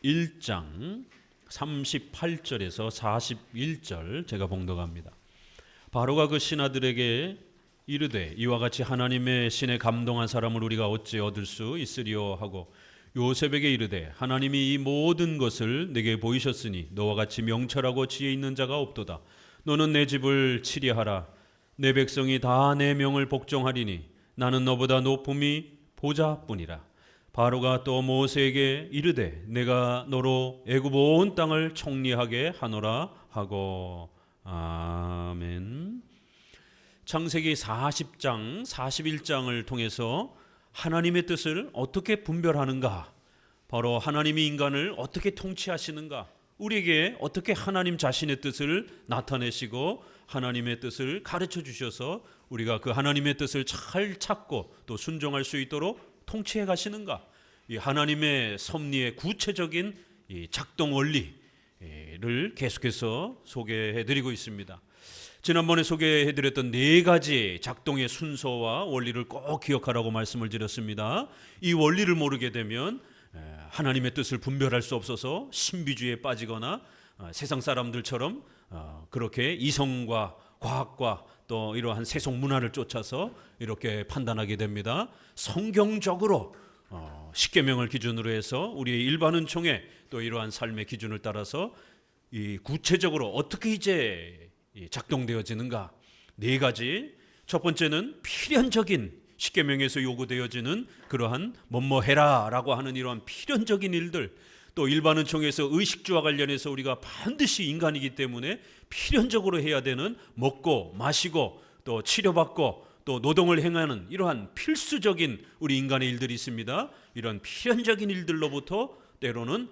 41장 38절에서 41절 제가 봉독합니다. 바로가 그 신하들에게 이르되 이와 같이 하나님의 신에 감동한 사람을 우리가 어찌 얻을 수 있으리요 하고 요셉에게 이르되 하나님이 이 모든 것을 내게 보이셨으니 너와 같이 명철하고 지혜 있는 자가 없도다. 너는 내 집을 치리하라. 내 백성이 다 내 명을 복종하리니 나는 너보다 높음이 보좌뿐이라. 바로가 또 모세에게 이르되 내가 너로 애굽 온 땅을 총리하게 하노라 하고. 아멘. 창세기 40장 41장을 통해서 하나님의 뜻을 어떻게 분별하는가, 바로 하나님이 인간을 어떻게 통치하시는가, 우리에게 어떻게 하나님 자신의 뜻을 나타내시고 하나님의 뜻을 가르쳐 주셔서 우리가 그 하나님의 뜻을 잘 찾고 또 순종할 수 있도록 통치해 가시는가, 이 하나님의 섭리의 구체적인 이 작동 원리를 계속해서 소개해 드리고 있습니다. 지난번에 소개해 드렸던 네 가지 작동의 순서와 원리를 꼭 기억하라고 말씀을 드렸습니다. 이 원리를 모르게 되면 하나님의 뜻을 분별할 수 없어서 신비주의에 빠지거나 세상 사람들처럼 그렇게 이성과 과학과 또 이러한 세속 문화를 쫓아서 이렇게 판단하게 됩니다. 성경적으로 십계명을 기준으로 해서 우리의 일반 은총에 또 이러한 삶의 기준을 따라서 이 구체적으로 어떻게 이제 작동되어지는가, 네 가지. 첫 번째는 필연적인 십계명에서 요구되어지는 그러한 뭐뭐 해라라고 하는 이러한 필연적인 일들, 또 일반 은총에서 의식주와 관련해서 우리가 반드시 인간이기 때문에 필연적으로 해야 되는 먹고 마시고 또 치료받고 또 노동을 행하는 이러한 필수적인 우리 인간의 일들이 있습니다. 이런 필연적인 일들로부터 때로는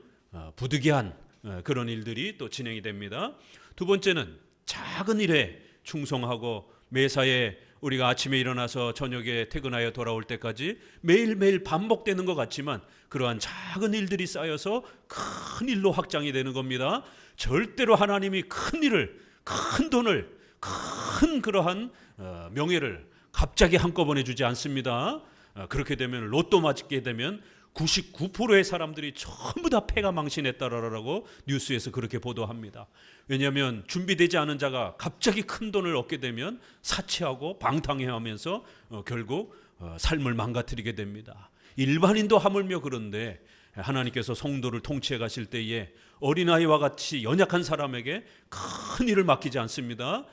부득이한 그런 일들이 또 진행이 됩니다. 두 번째는 작은 일에 충성하고 매사에 우리가 아침에 일어나서 저녁에 퇴근하여 돌아올 때까지 매일매일 반복되는 것 같지만 그러한 작은 일들이 쌓여서 큰 일로 확장이 되는 겁니다. 절대로 하나님이 큰 일을, 큰 돈을, 큰 그러한 명예를 갑자기 한꺼번에 주지 않습니다. 그렇게 되면 로또 맞게 되면 99%의 사람들이 전부 다 패가 망신했다라고 뉴스에서 그렇게 보도합니다. 왜냐하면 준비되지 않은 자가 갑자기 큰 돈을 얻게 되면 사치하고 방탕해하면서 결국 삶을 망가뜨리게 됩니다. 일반인도 하물며 그런데 하나님께서 성도를 통치해 가실 때에 어린아이와 같이 연약한 사람에게 큰 일을 맡기지 않습니다.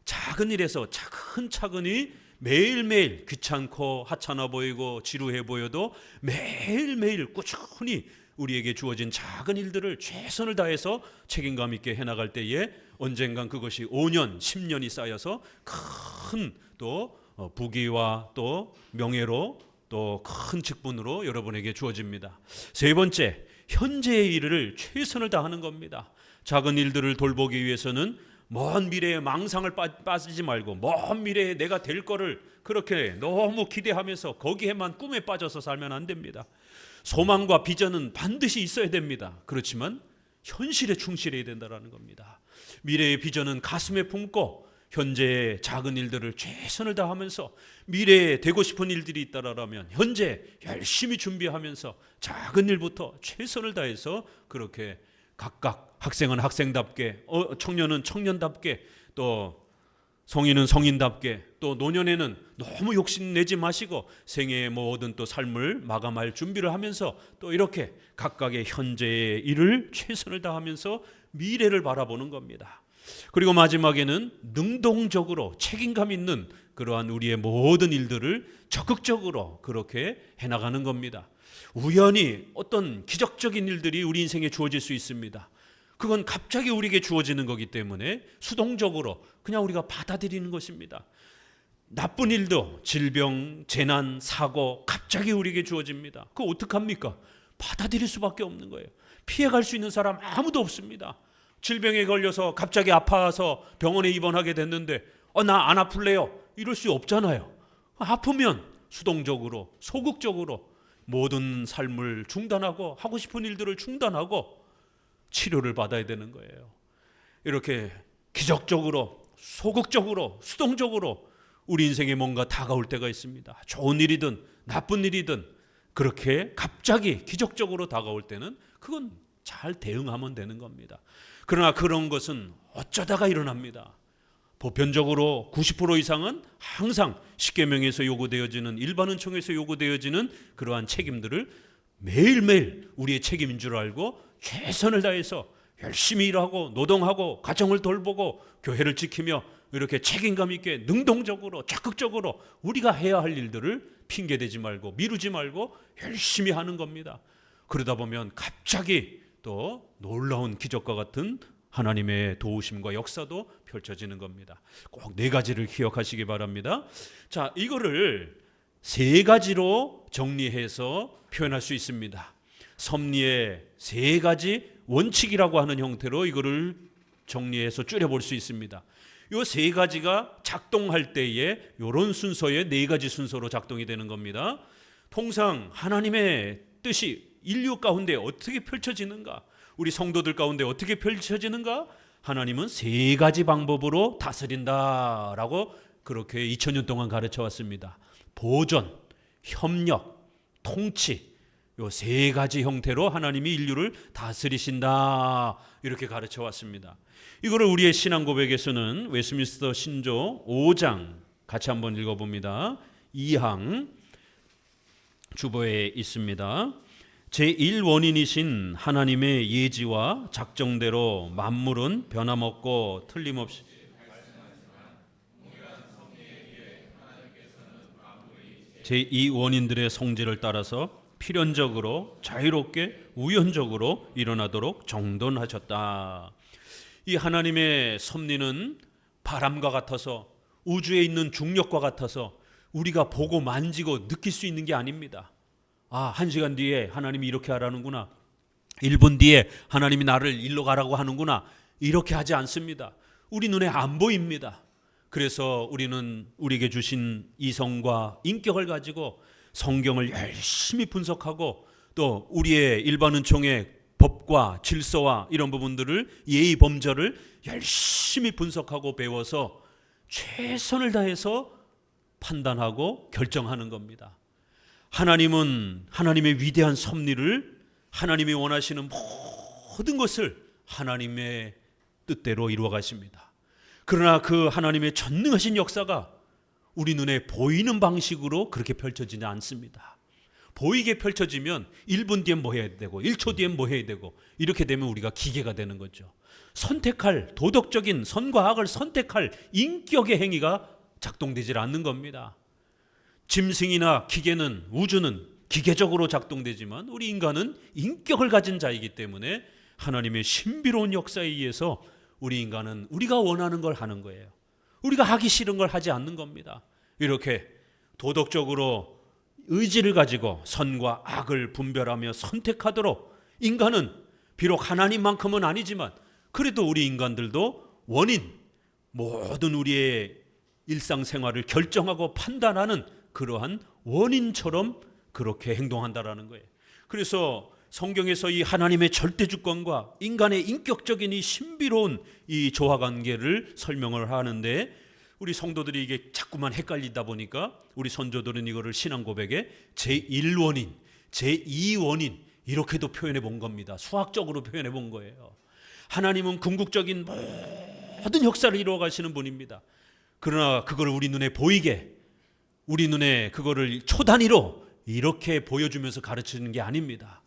작은 일에서 차근차근히 매일매일 귀찮고 하찮아 보이고 지루해 보여도 매일매일 꾸준히 우리에게 주어진 작은 일들을 최선을 다해서 책임감 있게 해나갈 때에 언젠간 그것이 5년, 10년이 쌓여서 큰 또 부귀와 또 명예로 또 큰 직분으로 여러분에게 주어집니다. 세 번째, 현재의 일을 최선을 다하는 겁니다. 작은 일들을 돌보기 위해서는 먼 미래에 망상을 빠지지 말고 먼 미래에 내가 될 거를 그렇게 너무 기대하면서 거기에만 꿈에 빠져서 살면 안 됩니다. 소망과 비전은 반드시 있어야 됩니다. 그렇지만 현실에 충실해야 된다는 겁니다. 미래의 비전은 가슴에 품고 현재의 작은 일들을 최선을 다하면서 미래에 되고 싶은 일들이 있다라면 현재 열심히 준비하면서 작은 일부터 최선을 다해서 그렇게 각각 학생은 학생답게, 청년은 청년답게, 또 성인은 성인답게, 또 노년에는 너무 욕심내지 마시고 생애의 모든 또 삶을 마감할 준비를 하면서 또 이렇게 각각의 현재의 일을 최선을 다하면서 미래를 바라보는 겁니다. 그리고 마지막에는 능동적으로 책임감 있는 그러한 우리의 모든 일들을 적극적으로 그렇게 해나가는 겁니다. 우연히 어떤 기적적인 일들이 우리 인생에 주어질 수 있습니다. 그건 갑자기 우리에게 주어지는 거기 때문에 수동적으로 그냥 우리가 받아들이는 것입니다. 나쁜 일도 질병, 재난, 사고 갑자기 우리에게 주어집니다. 그거 어떡합니까? 받아들일 수밖에 없는 거예요. 피해갈 수 있는 사람 아무도 없습니다. 질병에 걸려서 갑자기 아파서 병원에 입원하게 됐는데 나 안 아플래요? 이럴 수 없잖아요. 아프면 수동적으로 소극적으로 모든 삶을 중단하고 하고 싶은 일들을 중단하고 치료를 받아야 되는 거예요. 이렇게 기적적으로 소극적으로 수동적으로 우리 인생에 뭔가 다가올 때가 있습니다. 좋은 일이든 나쁜 일이든 그렇게 갑자기 기적적으로 다가올 때는 그건 잘 대응하면 되는 겁니다. 그러나 그런 것은 어쩌다가 일어납니다. 보편적으로 90% 이상은 항상 십계명에서 요구되어지는, 일반 은총에서 요구되어지는 그러한 책임들을 매일매일 우리의 책임인 줄 알고 최선을 다해서 열심히 일하고 노동하고 가정을 돌보고 교회를 지키며 이렇게 책임감 있게 능동적으로 적극적으로 우리가 해야 할 일들을 핑계대지 말고 미루지 말고 열심히 하는 겁니다. 그러다 보면 갑자기 또 놀라운 기적과 같은 하나님의 도우심과 역사도 펼쳐지는 겁니다. 꼭 4가지를 기억하시기 바랍니다. 자, 이거를 3가지로 정리해서 표현할 수 있습니다. 섭리의 3가지 원칙이라고 하는 형태로 이거를 정리해서 줄여볼 수 있습니다. 이 3가지가 작동할 때에 이런 순서의 4가지 순서로 작동이 되는 겁니다. 통상 하나님의 뜻이 인류 가운데 어떻게 펼쳐지는가, 우리 성도들 가운데 어떻게 펼쳐지는가, 하나님은 3가지 방법으로 다스린다라고 그렇게 2000년 동안 가르쳐 왔습니다. 보존, 협력, 통치, 이 3가지 형태로 하나님이 인류를 다스리신다 이렇게 가르쳐 왔습니다. 이거를 우리의 신앙 고백에서는 웨스민스터 신조 5장 같이 한번 읽어봅니다. 2항 주보에 있습니다. 제1원인이신 하나님의 예지와 작정대로 만물은 변함없고 틀림없이 제2원인들의 성질을 따라서 필연적으로 자유롭게 우연적으로 일어나도록 정돈하셨다. 이 하나님의 섭리는 바람과 같아서 우주에 있는 중력과 같아서 우리가 보고 만지고 느낄 수 있는 게 아닙니다. 1시간 뒤에 하나님이 이렇게 하라는구나, 1분 뒤에 하나님이 나를 일로 가라고 하는구나, 이렇게 하지 않습니다. 우리 눈에 안 보입니다. 그래서 우리는 우리에게 주신 이성과 인격을 가지고 성경을 열심히 분석하고 또 우리의 일반 은총의 법과 질서와 이런 부분들을, 예의 범절을 열심히 분석하고 배워서 최선을 다해서 판단하고 결정하는 겁니다. 하나님은 하나님의 위대한 섭리를, 하나님이 원하시는 모든 것을 하나님의 뜻대로 이루어 가십니다. 그러나 그 하나님의 전능하신 역사가 우리 눈에 보이는 방식으로 그렇게 펼쳐지지 않습니다. 보이게 펼쳐지면 1분 뒤엔 뭐 해야 되고 1초 뒤엔 뭐 해야 되고 이렇게 되면 우리가 기계가 되는 거죠. 선택할, 도덕적인 선과 악을 선택할 인격의 행위가 작동되질 않는 겁니다. 짐승이나 기계는, 우주는 기계적으로 작동되지만 우리 인간은 인격을 가진 자이기 때문에 하나님의 신비로운 역사에 의해서 우리 인간은 우리가 원하는 걸 하는 거예요. 우리가 하기 싫은 걸 하지 않는 겁니다. 이렇게 도덕적으로 의지를 가지고 선과 악을 분별하며 선택하도록 인간은 비록 하나님만큼은 아니지만 그래도 우리 인간들도 원인, 모든 우리의 일상생활을 결정하고 판단하는 그러한 원인처럼 그렇게 행동한다라는 거예요. 그래서 성경에서 이 하나님의 절대주권과 인간의 인격적인 이 신비로운 이 조화관계를 설명을 하는데 우리 성도들이 이게 자꾸만 헷갈리다 보니까 우리 선조들은 이거를 신앙 고백에 제1원인, 제2원인 이렇게도 표현해 본 겁니다. 수학적으로 표현해 본 거예요. 하나님은 궁극적인 모든 역사를 이루어 가시는 분입니다. 그러나 그걸 우리 눈에 보이게, 우리 눈에 그거를 초단위로 이렇게 보여주면서 가르치는 게 아닙니다.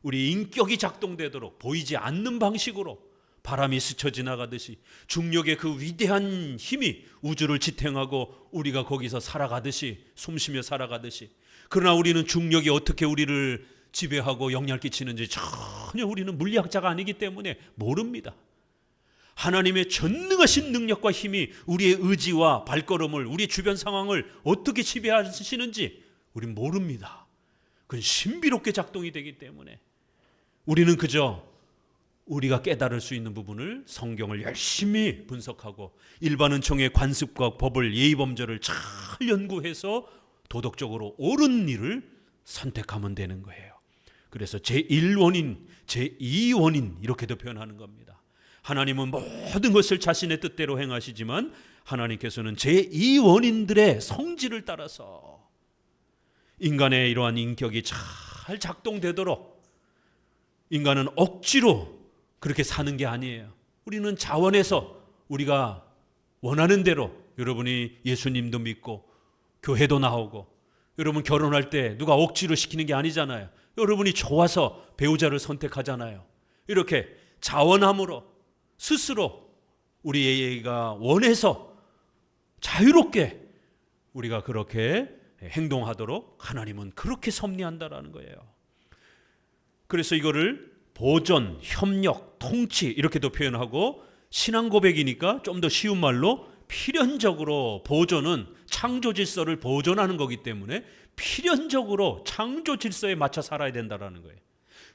우리 인격이 작동되도록 보이지 않는 방식으로 바람이 스쳐 지나가듯이 중력의 그 위대한 힘이 우주를 지탱하고 우리가 거기서 살아가듯이, 숨쉬며 살아가듯이, 그러나 우리는 중력이 어떻게 우리를 지배하고 영향을 끼치는지 전혀 우리는 물리학자가 아니기 때문에 모릅니다. 하나님의 전능하신 능력과 힘이 우리의 의지와 발걸음을, 우리 주변 상황을 어떻게 지배하시는지 우린 모릅니다. 그건 신비롭게 작동이 되기 때문에 우리는 그저 우리가 깨달을 수 있는 부분을 성경을 열심히 분석하고 일반 은총의 관습과 법을, 예의범절을 잘 연구해서 도덕적으로 옳은 일을 선택하면 되는 거예요. 그래서 제1원인, 제2원인 이렇게도 표현하는 겁니다. 하나님은 모든 것을 자신의 뜻대로 행하시지만 하나님께서는 제2원인들의 성질을 따라서 인간의 이러한 인격이 잘 작동되도록 인간은 억지로 그렇게 사는 게 아니에요. 우리는 자원해서 우리가 원하는 대로, 여러분이 예수님도 믿고 교회도 나오고, 여러분 결혼할 때 누가 억지로 시키는 게 아니잖아요. 여러분이 좋아서 배우자를 선택하잖아요. 이렇게 자원함으로 스스로 우리가 원해서 자유롭게 우리가 그렇게 행동하도록 하나님은 그렇게 섭리한다라는 거예요. 그래서 이거를 보존, 협력, 통치 이렇게도 표현하고, 신앙 고백이니까 좀 더 쉬운 말로 필연적으로 보존은 창조 질서를 보존하는 거기 때문에 필연적으로 창조 질서에 맞춰 살아야 된다는 거예요.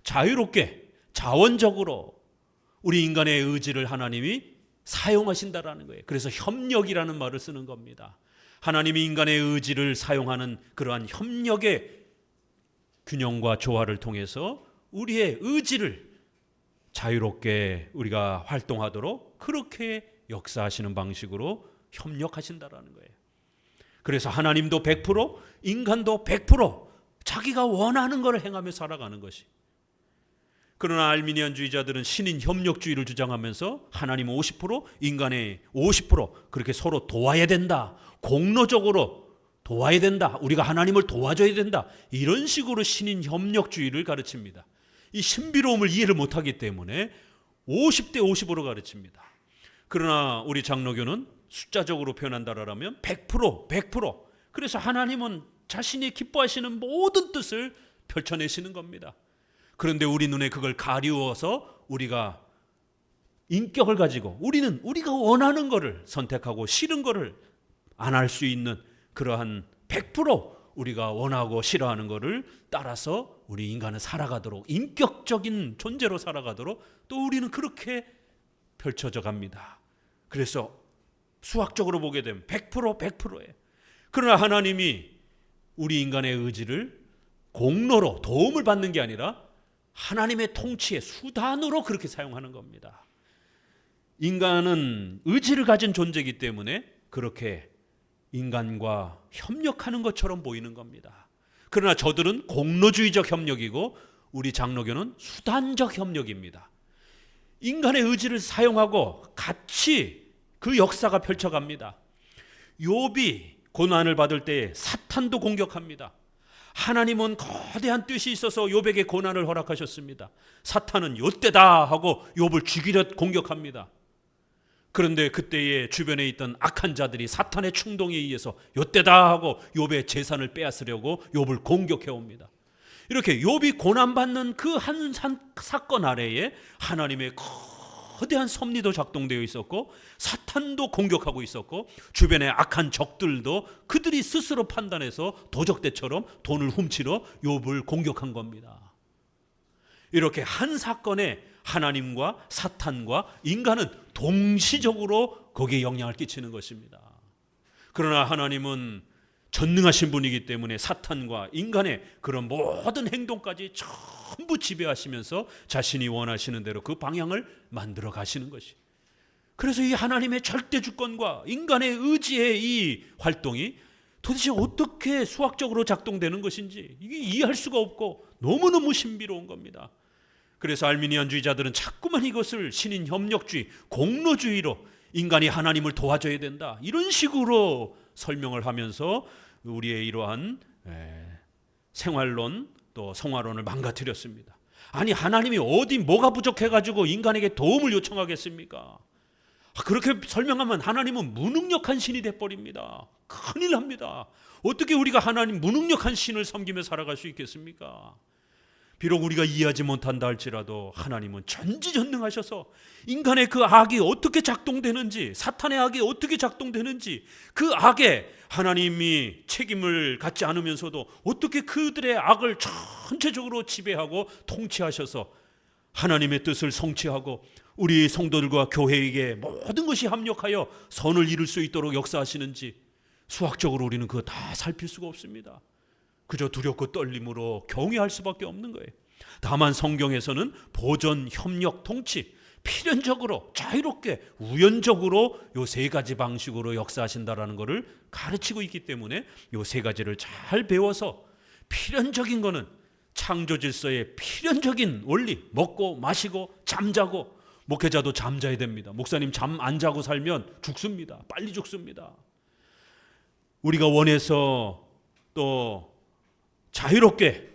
자유롭게 자원적으로 우리 인간의 의지를 하나님이 사용하신다라는 거예요. 그래서 협력이라는 말을 쓰는 겁니다. 하나님이 인간의 의지를 사용하는 그러한 협력의 균형과 조화를 통해서 우리의 의지를 자유롭게 우리가 활동하도록 그렇게 역사하시는 방식으로 협력하신다라는 거예요. 그래서 하나님도 100%, 인간도 100% 자기가 원하는 것을 행하며 살아가는 것이. 그러나 알미니안주의자들은 신인 협력주의를 주장하면서 하나님은 50%, 인간의 50% 그렇게 서로 도와야 된다, 공로적으로 도와야 된다, 우리가 하나님을 도와줘야 된다, 이런 식으로 신인 협력주의를 가르칩니다. 이 신비로움을 이해를 못하기 때문에 50대 50으로 가르칩니다. 그러나 우리 장로교는 숫자적으로 표현한다라면 100%. 그래서 하나님은 자신이 기뻐하시는 모든 뜻을 펼쳐내시는 겁니다. 그런데 우리 눈에 그걸 가리워서 우리가 인격을 가지고 우리는 우리가 원하는 것을 선택하고 싫은 것을 안 할 수 있는 그러한 100% 우리가 원하고 싫어하는 것을 따라서 우리 인간은 살아가도록, 인격적인 존재로 살아가도록 또 우리는 그렇게 펼쳐져 갑니다. 그래서 수학적으로 보게 되면 100%예요. 그러나 하나님이 우리 인간의 의지를 공로로 도움을 받는 게 아니라 하나님의 통치의 수단으로 그렇게 사용하는 겁니다. 인간은 의지를 가진 존재이기 때문에 그렇게 인간과 협력하는 것처럼 보이는 겁니다. 그러나 저들은 공로주의적 협력이고 우리 장로교는 수단적 협력입니다. 인간의 의지를 사용하고 같이 그 역사가 펼쳐갑니다. 욥이 고난을 받을 때 사탄도 공격합니다. 하나님은 거대한 뜻이 있어서 욥에게 고난을 허락하셨습니다. 사탄은 요때다 하고 욥을 죽이려 공격합니다. 그런데 그때에 주변에 있던 악한 자들이 사탄의 충동에 의해서 요때다 하고 욥의 재산을 빼앗으려고 욥을 공격해 옵니다. 이렇게 욥이 고난받는 그 한 사건 아래에 하나님의 거대한 섭리도 작동되어 있었고, 사탄도 공격하고 있었고, 주변의 악한 적들도 그들이 스스로 판단해서 도적대처럼 돈을 훔치러 욥을 공격한 겁니다. 이렇게 한 사건에 하나님과 사탄과 인간은 동시적으로 거기에 영향을 끼치는 것입니다. 그러나 하나님은 전능하신 분이기 때문에 사탄과 인간의 그런 모든 행동까지 전부 지배하시면서 자신이 원하시는 대로 그 방향을 만들어 가시는 것이. 그래서 이 하나님의 절대 주권과 인간의 의지의 이 활동이 도대체 어떻게 수학적으로 작동되는 것인지 이게 이해할 수가 없고 너무너무 신비로운 겁니다. 그래서 알미니안주의자들은 자꾸만 이것을 신인 협력주의, 공로주의로 인간이 하나님을 도와줘야 된다, 이런 식으로 설명을 하면서 우리의 이러한 생활론 또 성화론을 망가뜨렸습니다. 아니, 하나님이 어디 뭐가 부족해가지고 인간에게 도움을 요청하겠습니까? 그렇게 설명하면 하나님은 무능력한 신이 돼버립니다. 큰일 납니다. 어떻게 우리가 하나님 무능력한 신을 섬기며 살아갈 수 있겠습니까? 비록 우리가 이해하지 못한다 할지라도 하나님은 전지전능하셔서 인간의 그 악이 어떻게 작동되는지, 사탄의 악이 어떻게 작동되는지, 그 악에 하나님이 책임을 갖지 않으면서도 어떻게 그들의 악을 전체적으로 지배하고 통치하셔서 하나님의 뜻을 성취하고 우리 성도들과 교회에게 모든 것이 합력하여 선을 이룰 수 있도록 역사하시는지 수학적으로 우리는 그거 다 살필 수가 없습니다. 그저 두렵고 떨림으로 경외할 수밖에 없는 거예요. 다만 성경에서는 보존, 협력, 통치, 필연적으로 자유롭게 우연적으로 요 세 가지 방식으로 역사하신다라는 것을 가르치고 있기 때문에 요 세 가지를 잘 배워서 필연적인 거는 창조 질서의 필연적인 원리, 먹고 마시고 잠자고, 목회자도 잠자야 됩니다. 목사님 잠 안 자고 살면 죽습니다. 빨리 죽습니다. 우리가 원해서 또 자유롭게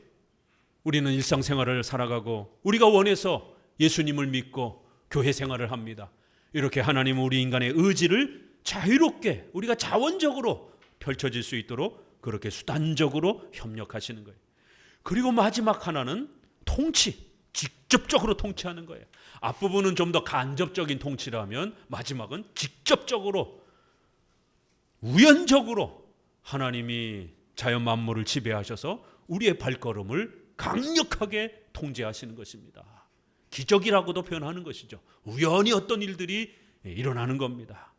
우리는 일상생활을 살아가고, 우리가 원해서 예수님을 믿고 교회 생활을 합니다. 이렇게 하나님은 우리 인간의 의지를 자유롭게 우리가 자원적으로 펼쳐질 수 있도록 그렇게 수단적으로 협력하시는 거예요. 그리고 마지막 하나는 통치, 직접적으로 통치하는 거예요. 앞부분은 좀 더 간접적인 통치라면 마지막은 직접적으로, 우연적으로 하나님이 자연 만물을 지배하셔서 우리의 발걸음을 강력하게 통제하시는 것입니다. 기적이라고도 표현하는 것이죠. 우연히 어떤 일들이 일어나는 겁니다.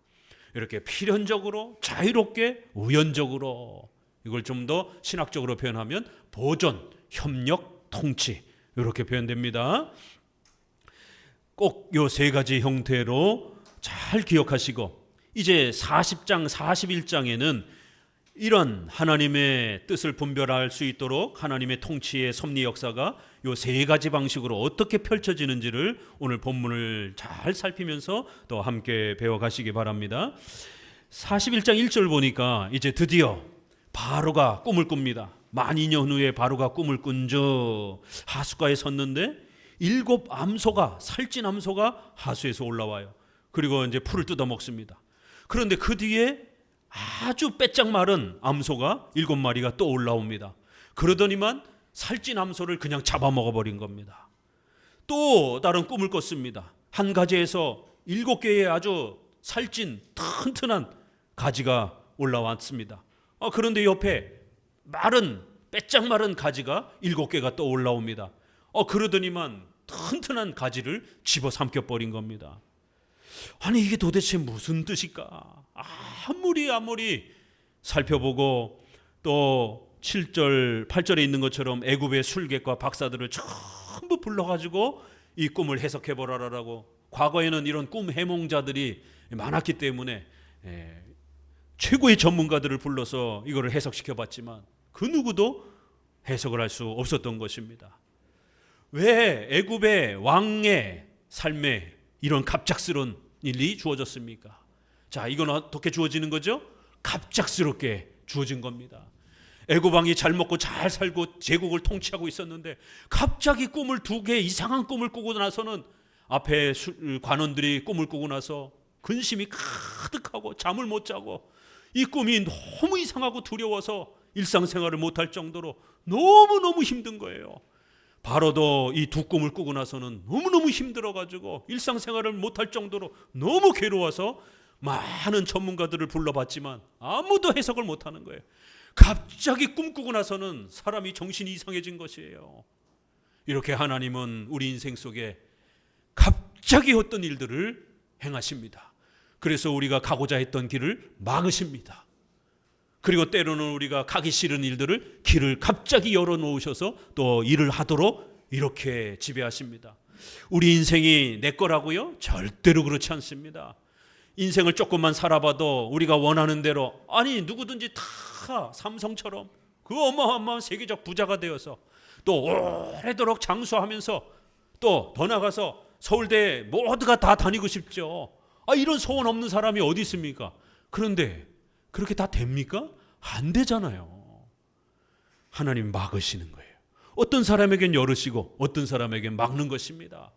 이렇게 필연적으로, 자유롭게, 우연적으로, 이걸 좀 더 신학적으로 표현하면 보존, 협력, 통치, 이렇게 표현됩니다. 꼭 요 세 가지 형태로 잘 기억하시고, 이제 40장, 41장에는 이런 하나님의 뜻을 분별할 수 있도록 하나님의 통치의 섭리 역사가 요 세 가지 방식으로 어떻게 펼쳐지는지를 오늘 본문을 잘 살피면서 또 함께 배워가시기 바랍니다. 41장 1절 보니까 이제 드디어 바로가 꿈을 꿉니다. 만 2년 후에 바로가 꿈을 꾼즉 하숫가에 섰는데 7 암소가, 살찐 암소가 하수에서 올라와요. 그리고 이제 풀을 뜯어 먹습니다. 그런데 그 뒤에 아주 빼짝 마른 암소가 7마리가 또 올라옵니다. 그러더니만 살찐 암소를 그냥 잡아먹어버린 겁니다. 또 다른 꿈을 꿨습니다. 한 가지에서 7개의 아주 살찐 튼튼한 가지가 올라왔습니다. 그런데 옆에 마른, 빼짝 마른 가지가 7개가 또 올라옵니다. 그러더니만 튼튼한 가지를 집어삼켜버린 겁니다. 아니, 이게 도대체 무슨 뜻일까? 아무리 살펴보고 또 7절, 8절에 있는 것처럼 애굽의 술객과 박사들을 전부 불러가지고 이 꿈을 해석해보라라고, 과거에는 이런 꿈 해몽자들이 많았기 때문에 최고의 전문가들을 불러서 이거를 해석시켜봤지만 그 누구도 해석을 할 수 없었던 것입니다. 왜 애굽의 왕의 삶에 이런 갑작스러운 일이 주어졌습니까? 자, 이건 어떻게 주어지는 거죠? 갑작스럽게 주어진 겁니다. 애굽 왕이 잘 먹고 잘 살고 제국을 통치하고 있었는데 갑자기 꿈을 2개 이상한 꿈을 꾸고 나서는 앞에 관원들이 꿈을 꾸고 나서 근심이 가득하고 잠을 못 자고 이 꿈이 너무 이상하고 두려워서 일상생활을 못할 정도로 너무너무 힘든 거예요. 바로도 이 2 꿈을 꾸고 나서는 너무너무 힘들어가지고 일상생활을 못할 정도로 너무 괴로워서 많은 전문가들을 불러봤지만 아무도 해석을 못하는 거예요. 갑자기 꿈꾸고 나서는 사람이 정신이 이상해진 것이에요. 이렇게 하나님은 우리 인생 속에 갑자기 어떤 일들을 행하십니다. 그래서 우리가 가고자 했던 길을 막으십니다. 그리고 때로는 우리가 가기 싫은 일들을 길을 갑자기 열어놓으셔서 또 일을 하도록 이렇게 지배하십니다. 우리 인생이 내 거라고요? 절대로 그렇지 않습니다. 인생을 조금만 살아봐도 우리가 원하는 대로, 아니 누구든지 다 삼성처럼 그 어마어마한 세계적 부자가 되어서 또 오래도록 장수하면서 또 더 나가서 서울대 모두가 다 다니고 싶죠. 이런 소원 없는 사람이 어디 있습니까? 그런데 그렇게 다 됩니까? 안 되잖아요. 하나님 막으시는 거예요. 어떤 사람에겐 열으시고 어떤 사람에겐 막는 것입니다.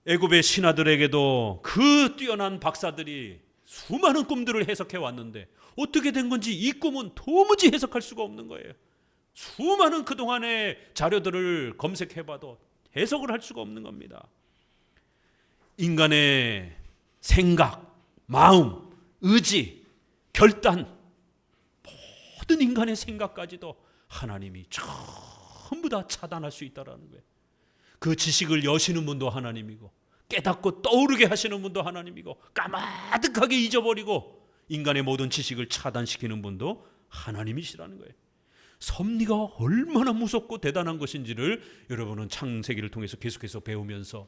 애굽의 신하들에게도 그 뛰어난 박사들이 수많은 꿈들을 해석해 왔는데 어떻게 된 건지 이 꿈은 도무지 해석할 수가 없는 거예요. 수많은 그동안의 자료들을 검색해봐도 해석을 할 수가 없는 겁니다. 인간의 생각, 마음, 의지, 결단, 모든 인간의 생각까지도 하나님이 전부 다 차단할 수 있다는 거예요. 그 지식을 여시는 분도 하나님이고 깨닫고 떠오르게 하시는 분도 하나님이고 까마득하게 잊어버리고 인간의 모든 지식을 차단시키는 분도 하나님이시라는 거예요. 섭리가 얼마나 무섭고 대단한 것인지를 여러분은 창세기를 통해서 계속해서 배우면서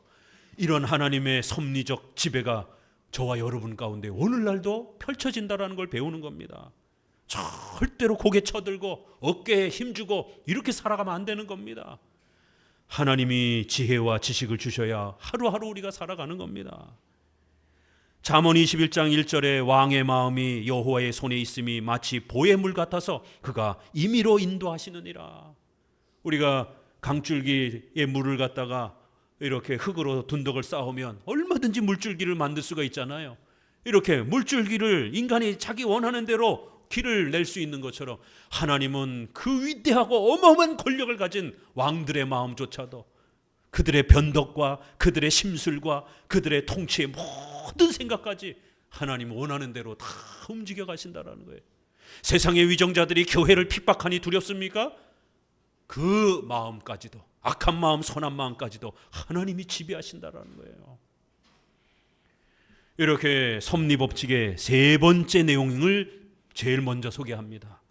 이런 하나님의 섭리적 지배가 저와 여러분 가운데 오늘날도 펼쳐진다는 걸 배우는 겁니다. 절대로 고개 쳐들고 어깨에 힘주고 이렇게 살아가면 안 되는 겁니다. 하나님이 지혜와 지식을 주셔야 하루하루 우리가 살아가는 겁니다. 잠언 21장 1절에 왕의 마음이 여호와의 손에 있음이 마치 보의 물 같아서 그가 임의로 인도하시느니라. 우리가 강줄기에 물을 갖다가 이렇게 흙으로 둔덕을 쌓으면 얼마든지 물줄기를 만들 수가 있잖아요. 이렇게 물줄기를 인간이 자기 원하는 대로 길을 낼 수 있는 것처럼 하나님은 그 위대하고 어마어마한 권력을 가진 왕들의 마음조차도 그들의 변덕과 그들의 심술과 그들의 통치의 모든 생각까지 하나님 원하는 대로 다 움직여 가신다라는 거예요. 세상의 위정자들이 교회를 핍박하니 두렵습니까? 그 마음까지도, 악한 마음, 선한 마음까지도 하나님이 지배하신다라는 거예요. 이렇게 섭리법칙의 세 번째 내용을 제일 먼저 소개합니다.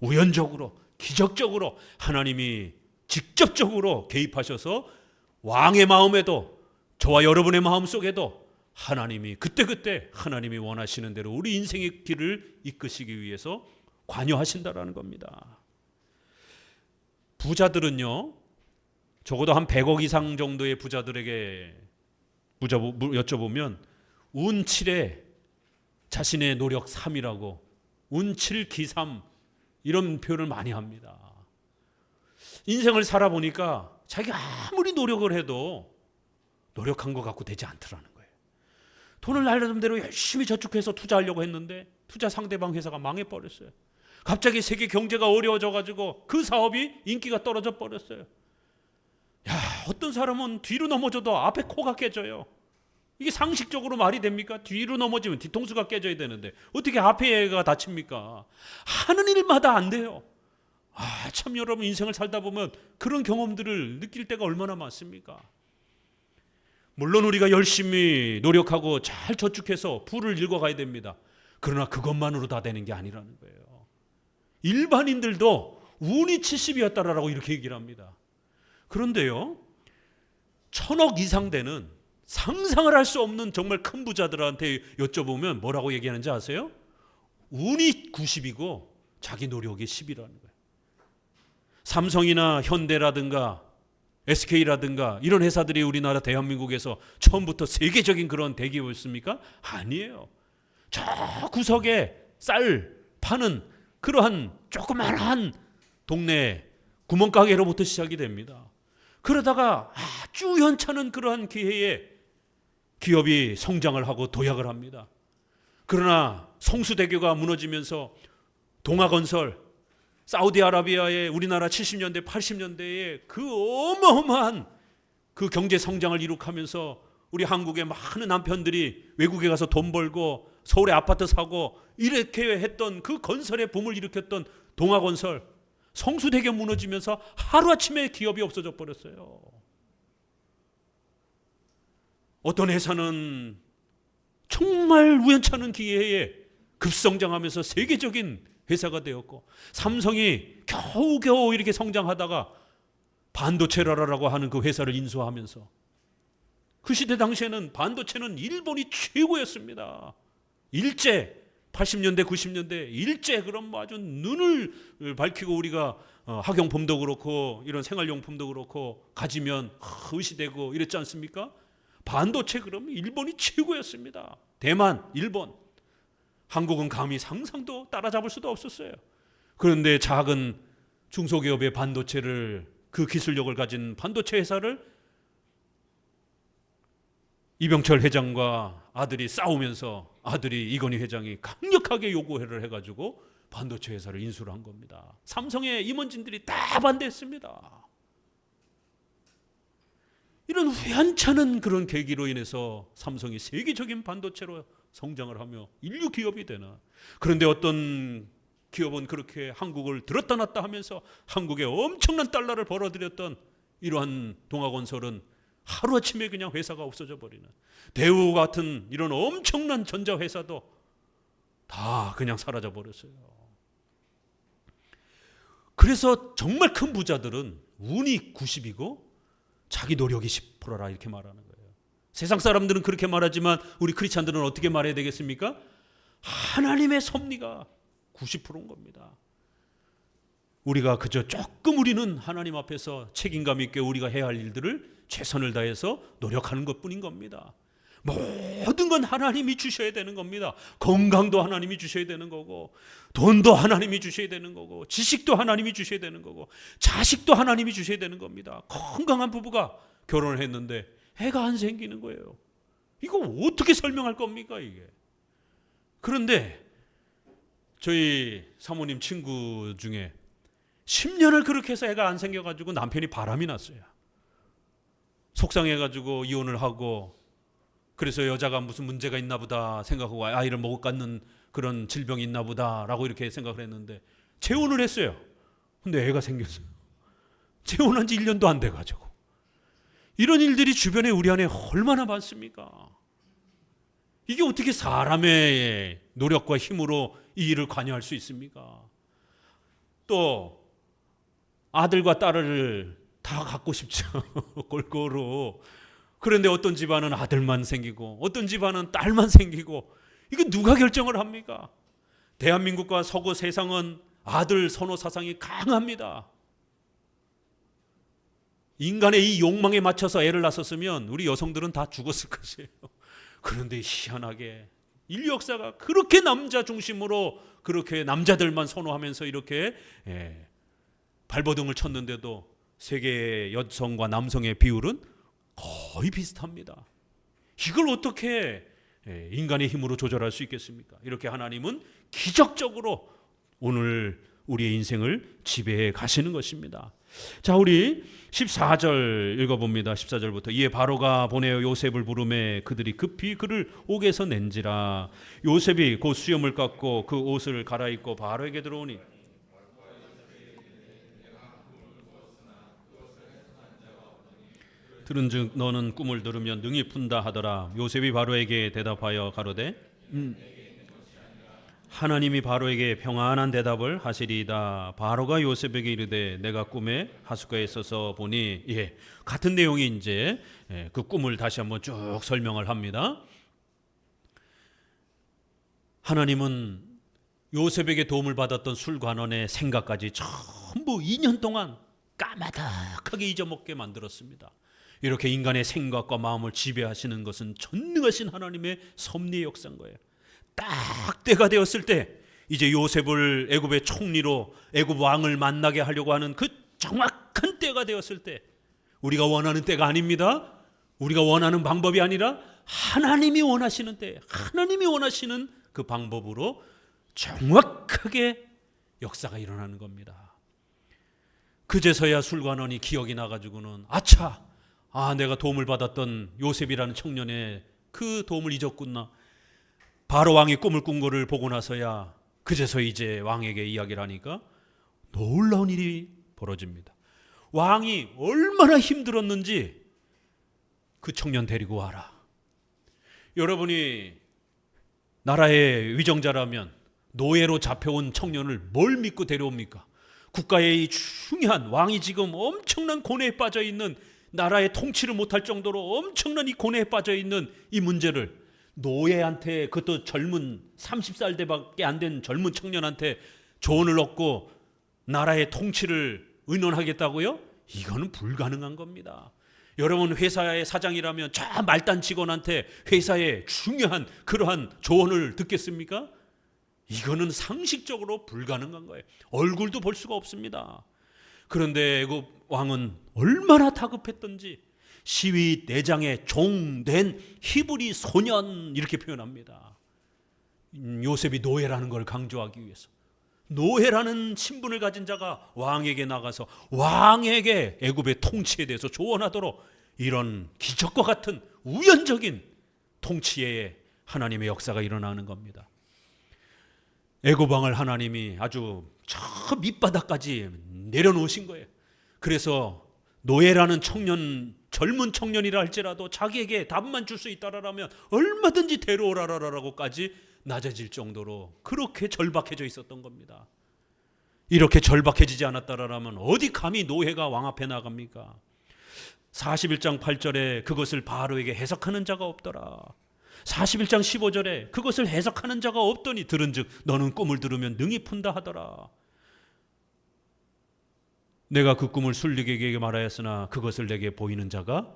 우연적으로, 기적적으로 하나님이 직접적으로 개입하셔서 왕의 마음에도 저와 여러분의 마음속에도 하나님이 그때그때 하나님이 원하시는 대로 우리 인생의 길을 이끄시기 위해서 관여하신다라는 겁니다. 부자들은요, 적어도 한 100억 이상 정도의 부자들에게 여쭤보면 운 7에 자신의 노력 3이라고, 운 7 기 3 이런 표현을 많이 합니다. 인생을 살아보니까 자기가 아무리 노력을 해도 노력한 것 같고 되지 않더라는 거예요. 돈을 나름대로 열심히 저축해서 투자하려고 했는데 투자 상대방 회사가 망해버렸어요. 갑자기 세계 경제가 어려워져가지고 그 사업이 인기가 떨어져 버렸어요. 야, 어떤 사람은 뒤로 넘어져도 앞에 코가 깨져요. 이게 상식적으로 말이 됩니까? 뒤로 넘어지면 뒤통수가 깨져야 되는데 어떻게 앞에가 다칩니까? 하는 일마다 안 돼요. 참 여러분, 인생을 살다 보면 그런 경험들을 느낄 때가 얼마나 많습니까? 물론 우리가 열심히 노력하고 잘 저축해서 부를 일궈가야 됩니다. 그러나 그것만으로 다 되는 게 아니라는 거예요. 일반인들도 운이 70이었다라고 이렇게 얘기를 합니다. 그런데요, 1000억 이상 되는 상상을 할 수 없는 정말 큰 부자들한테 여쭤보면 뭐라고 얘기하는지 아세요? 운이 90이고 자기 노력이 10이라는 거예요. 삼성이나 현대라든가 SK라든가 이런 회사들이 우리나라 대한민국에서 처음부터 세계적인 그런 대기업이었습니까? 아니에요. 저 구석에 쌀 파는 그러한 조그만한 동네 구멍가게로부터 시작이 됩니다. 그러다가 아주 현찮은 그러한 기회에 기업이 성장을 하고 도약을 합니다. 그러나 성수대교가 무너지면서 동아건설, 사우디아라비아의 우리나라 70년대, 80년대에 그 어마어마한 그 경제 성장을 이룩하면서 우리 한국의 많은 남편들이 외국에 가서 돈 벌고 서울에 아파트 사고 이렇게 했던 그 건설의 붐을 일으켰던 동아건설, 성수대교 무너지면서 하루아침에 기업이 없어져 버렸어요. 어떤 회사는 정말 우연찮은 기회에 급성장하면서 세계적인 회사가 되었고, 삼성이 겨우겨우 이렇게 성장하다가 반도체라라고 하는 그 회사를 인수하면서, 그 시대 당시에는 반도체는 일본이 최고였습니다. 일제 80년대 90년대 일제 그럼 아주 눈을 밝히고 우리가 학용품도 그렇고 이런 생활용품도 그렇고 가지면 의시되고 이랬지 않습니까? 반도체 그럼 일본이 최고였습니다. 대만, 일본. 한국은 감히 상상도 따라잡을 수도 없었어요. 그런데 작은 중소기업의 반도체를, 그 기술력을 가진 반도체 회사를 이병철 회장과 아들이 싸우면서 아들이 이건희 회장이 강력하게 요구를 해가지고 반도체 회사를 인수를 한 겁니다. 삼성의 임원진들이 다 반대했습니다. 이런 우연찮은 그런 계기로 인해서 삼성이 세계적인 반도체로 성장을 하며 인류 기업이 되나. 그런데 어떤 기업은 그렇게 한국을 들었다 놨다 하면서 한국에 엄청난 달러를 벌어들였던 이러한 동아건설은 하루아침에 그냥 회사가 없어져 버리는, 대우 같은 이런 엄청난 전자회사도 다 그냥 사라져 버렸어요. 그래서 정말 큰 부자들은 운이 90이고 자기 노력이 10%라 이렇게 말하는 거예요. 세상 사람들은 그렇게 말하지만 우리 크리스찬들은 어떻게 말해야 되겠습니까? 하나님의 섭리가 90%인 겁니다. 우리가 그저 조금 우리는 하나님 앞에서 책임감 있게 우리가 해야 할 일들을 최선을 다해서 노력하는 것뿐인 겁니다. 모든 건 하나님이 주셔야 되는 겁니다. 건강도 하나님이 주셔야 되는 거고, 돈도 하나님이 주셔야 되는 거고, 지식도 하나님이 주셔야 되는 거고, 자식도 하나님이 주셔야 되는 겁니다. 건강한 부부가 결혼을 했는데 애가 안 생기는 거예요. 이거 어떻게 설명할 겁니까 이게? 그런데 저희 사모님 친구 중에 10년을 그렇게 해서 애가 안 생겨가지고 남편이 바람이 났어요. 속상해가지고 이혼을 하고, 그래서 여자가 무슨 문제가 있나 보다 생각하고 아이를 못 갖는 그런 질병이 있나 보다라고 이렇게 생각을 했는데 재혼을 했어요. 근데 애가 생겼어요. 재혼한 지 1년도 안 돼가지고. 이런 일들이 주변에 우리 안에 얼마나 많습니까? 이게 어떻게 사람의 노력과 힘으로 이 일을 관여할 수 있습니까? 또 아들과 딸을 다 갖고 싶죠. 골고루. 그런데 어떤 집안은 아들만 생기고 어떤 집안은 딸만 생기고, 이거 누가 결정을 합니까? 대한민국과 서구 세상은 아들 선호 사상이 강합니다. 인간의 이 욕망에 맞춰서 애를 낳았으면 우리 여성들은 다 죽었을 것이에요. 그런데 희한하게 인류 역사가 그렇게 남자 중심으로 그렇게 남자들만 선호하면서 이렇게 발버둥을 쳤는데도 세계의 여성과 남성의 비율은 거의 비슷합니다. 이걸 어떻게 인간의 힘으로 조절할 수 있겠습니까? 이렇게 하나님은 기적적으로 오늘 우리의 인생을 지배해 가시는 것입니다. 자, 우리 14절 읽어봅니다. 14절부터 이에 바로가 보내어 요셉을 부르매 그들이 급히 그를 옥에서 낸지라. 요셉이 곧 수염을 깎고 그 옷을 갈아입고 바로에게 들어오니 들은즉 너는 꿈을 들으면 능히 푼다 하더라. 요셉이 바로에게 대답하여 가로되 하나님이 바로에게 평안한 대답을 하시리이다. 바로가 요셉에게 이르되 내가 꿈에 하숫가에 서서 보니, 같은 내용이 이제 그 꿈을 다시 한번 쭉 설명을 합니다. 하나님은 요셉에게 도움을 받았던 술관원의 생각까지 전부 2년 동안 까마득하게 잊어먹게 만들었습니다. 이렇게 인간의 생각과 마음을 지배하시는 것은 전능하신 하나님의 섭리의 역사인 거예요. 딱 때가 되었을 때 이제 요셉을 애굽의 총리로 애굽 왕을 만나게 하려고 하는 그 정확한 때가 되었을 때, 우리가 원하는 때가 아닙니다. 우리가 원하는 방법이 아니라 하나님이 원하시는 때, 하나님이 원하시는 그 방법으로 정확하게 역사가 일어나는 겁니다. 그제서야 술관원이 기억이 나가지고는 아차, 내가 도움을 받았던 요셉이라는 청년의 그 도움을 잊었구나. 바로 왕이 꿈을 꾼 거를 보고 나서야 그제서 이제 왕에게 이야기를 하니까 놀라운 일이 벌어집니다. 왕이 얼마나 힘들었는지 그 청년 데리고 와라. 여러분이 나라의 위정자라면 노예로 잡혀온 청년을 뭘 믿고 데려옵니까? 국가의 중요한 왕이 지금 엄청난 고뇌에 빠져 있는, 나라의 통치를 못할 정도로 엄청난 이 고뇌에 빠져 있는 이 문제를 노예한테, 그것도 젊은 30살대밖에 안 된 젊은 청년한테 조언을 얻고 나라의 통치를 의논하겠다고요? 이거는 불가능한 겁니다. 여러분 회사의 사장이라면 저 말단 직원한테 회사의 중요한 그러한 조언을 듣겠습니까? 이거는 상식적으로 불가능한 거예요. 얼굴도 볼 수가 없습니다. 그런데 애굽 왕은 얼마나 다급했던지 시위 내장의 종된 히브리 소년 이렇게 표현합니다. 요셉이 노예라는 걸 강조하기 위해서, 노예라는 신분을 가진 자가 왕에게 나가서 왕에게 애굽의 통치에 대해서 조언하도록, 이런 기적과 같은 우연적인 통치에 하나님의 역사가 일어나는 겁니다. 애굽 왕을 하나님이 아주 저 밑바닥까지 내려놓으신 거예요. 그래서 노예라는 젊은 청년이라 할지라도 자기에게 답만 줄 수 있다라면 얼마든지 데려오라라고까지 낮아질 정도로 그렇게 절박해져 있었던 겁니다. 이렇게 절박해지지 않았다라면 어디 감히 노예가 왕 앞에 나갑니까? 41장 8절에 그것을 바로에게 해석하는 자가 없더라. 41장 15절에 그것을 해석하는 자가 없더니 들은즉 너는 꿈을 들으면 능히 푼다 하더라. 내가 그 꿈을 술리게에게 말하였으나 그것을 내게 보이는 자가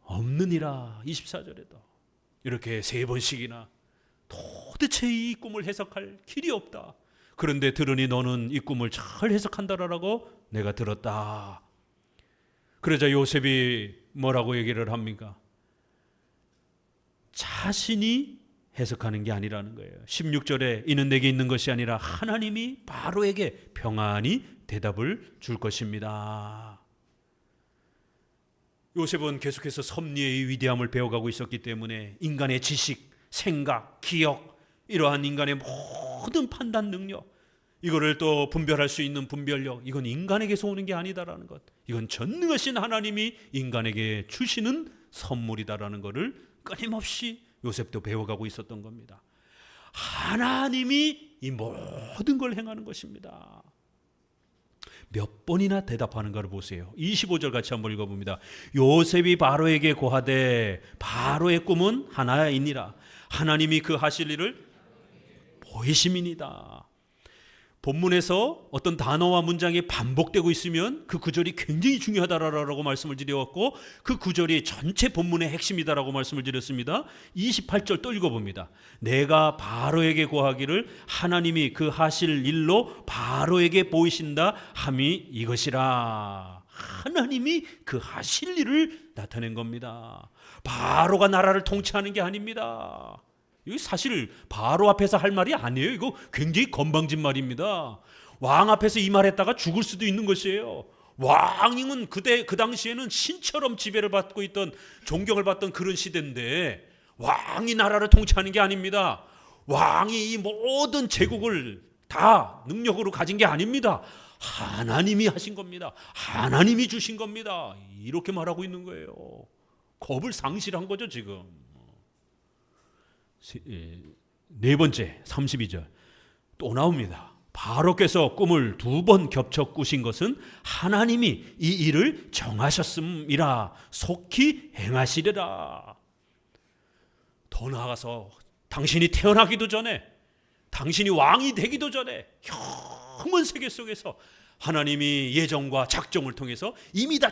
없느니라. 24절에도 이렇게 3번씩이나 도대체 이 꿈을 해석할 길이 없다. 그런데 들으니 너는 이 꿈을 잘 해석한다라고 내가 들었다. 그러자 요셉이 뭐라고 얘기를 합니까? 자신이 해석하는 게 아니라는 거예요. 16절에 이는 내게 있는 것이 아니라 하나님이 바로에게 평안히 대답을 줄 것입니다. 요셉은 계속해서 섭리의 위대함을 배워가고 있었기 때문에 인간의 지식, 생각, 기억, 이러한 인간의 모든 판단 능력, 이거를 또 분별할 수 있는 분별력, 이건 인간에게서 오는 게 아니다라는 것, 이건 전능하신 하나님이 인간에게 주시는 선물이다라는 것을 끊임없이 요셉도 배워가고 있었던 겁니다. 하나님이 이 모든 걸 행하는 것입니다. 몇 번이나 대답하는가를 보세요. 25절 같이 한번 읽어봅니다. 요셉이 바로에게 고하되 바로의 꿈은 하나이니라. 하나님이 그 하실 일을 보이심이니이다. 본문에서 어떤 단어와 문장이 반복되고 있으면 그 구절이 굉장히 중요하다라고 말씀을 드렸고, 그 구절이 전체 본문의 핵심이다라고 말씀을 드렸습니다. 28절 또 읽어봅니다. 내가 바로에게 고하기를 하나님이 그 하실 일로 바로에게 보이신다 함이 이것이라. 하나님이 그 하실 일을 나타낸 겁니다. 바로가 나라를 통치하는 게 아닙니다. 이거 사실 바로 앞에서 할 말이 아니에요. 이거 굉장히 건방진 말입니다. 왕 앞에서 이 말했다가 죽을 수도 있는 것이에요. 왕은 그 당시에는 신처럼 지배를 받고 있던, 존경을 받던 그런 시대인데 왕이 나라를 통치하는 게 아닙니다. 왕이 이 모든 제국을 다 능력으로 가진 게 아닙니다. 하나님이 하신 겁니다. 하나님이 주신 겁니다. 이렇게 말하고 있는 거예요. 겁을 상실한 거죠 지금. 네 번째 32절 또 나옵니다. 바로께서 꿈을 2번 겹쳐 꾸신 것은 하나님이 이 일을 정하셨음이라 속히 행하시리라. 더 나아가서 당신이 태어나기도 전에, 당신이 왕이 되기도 전에 험한 세계 속에서 하나님이 예정과 작정을 통해서 이미 다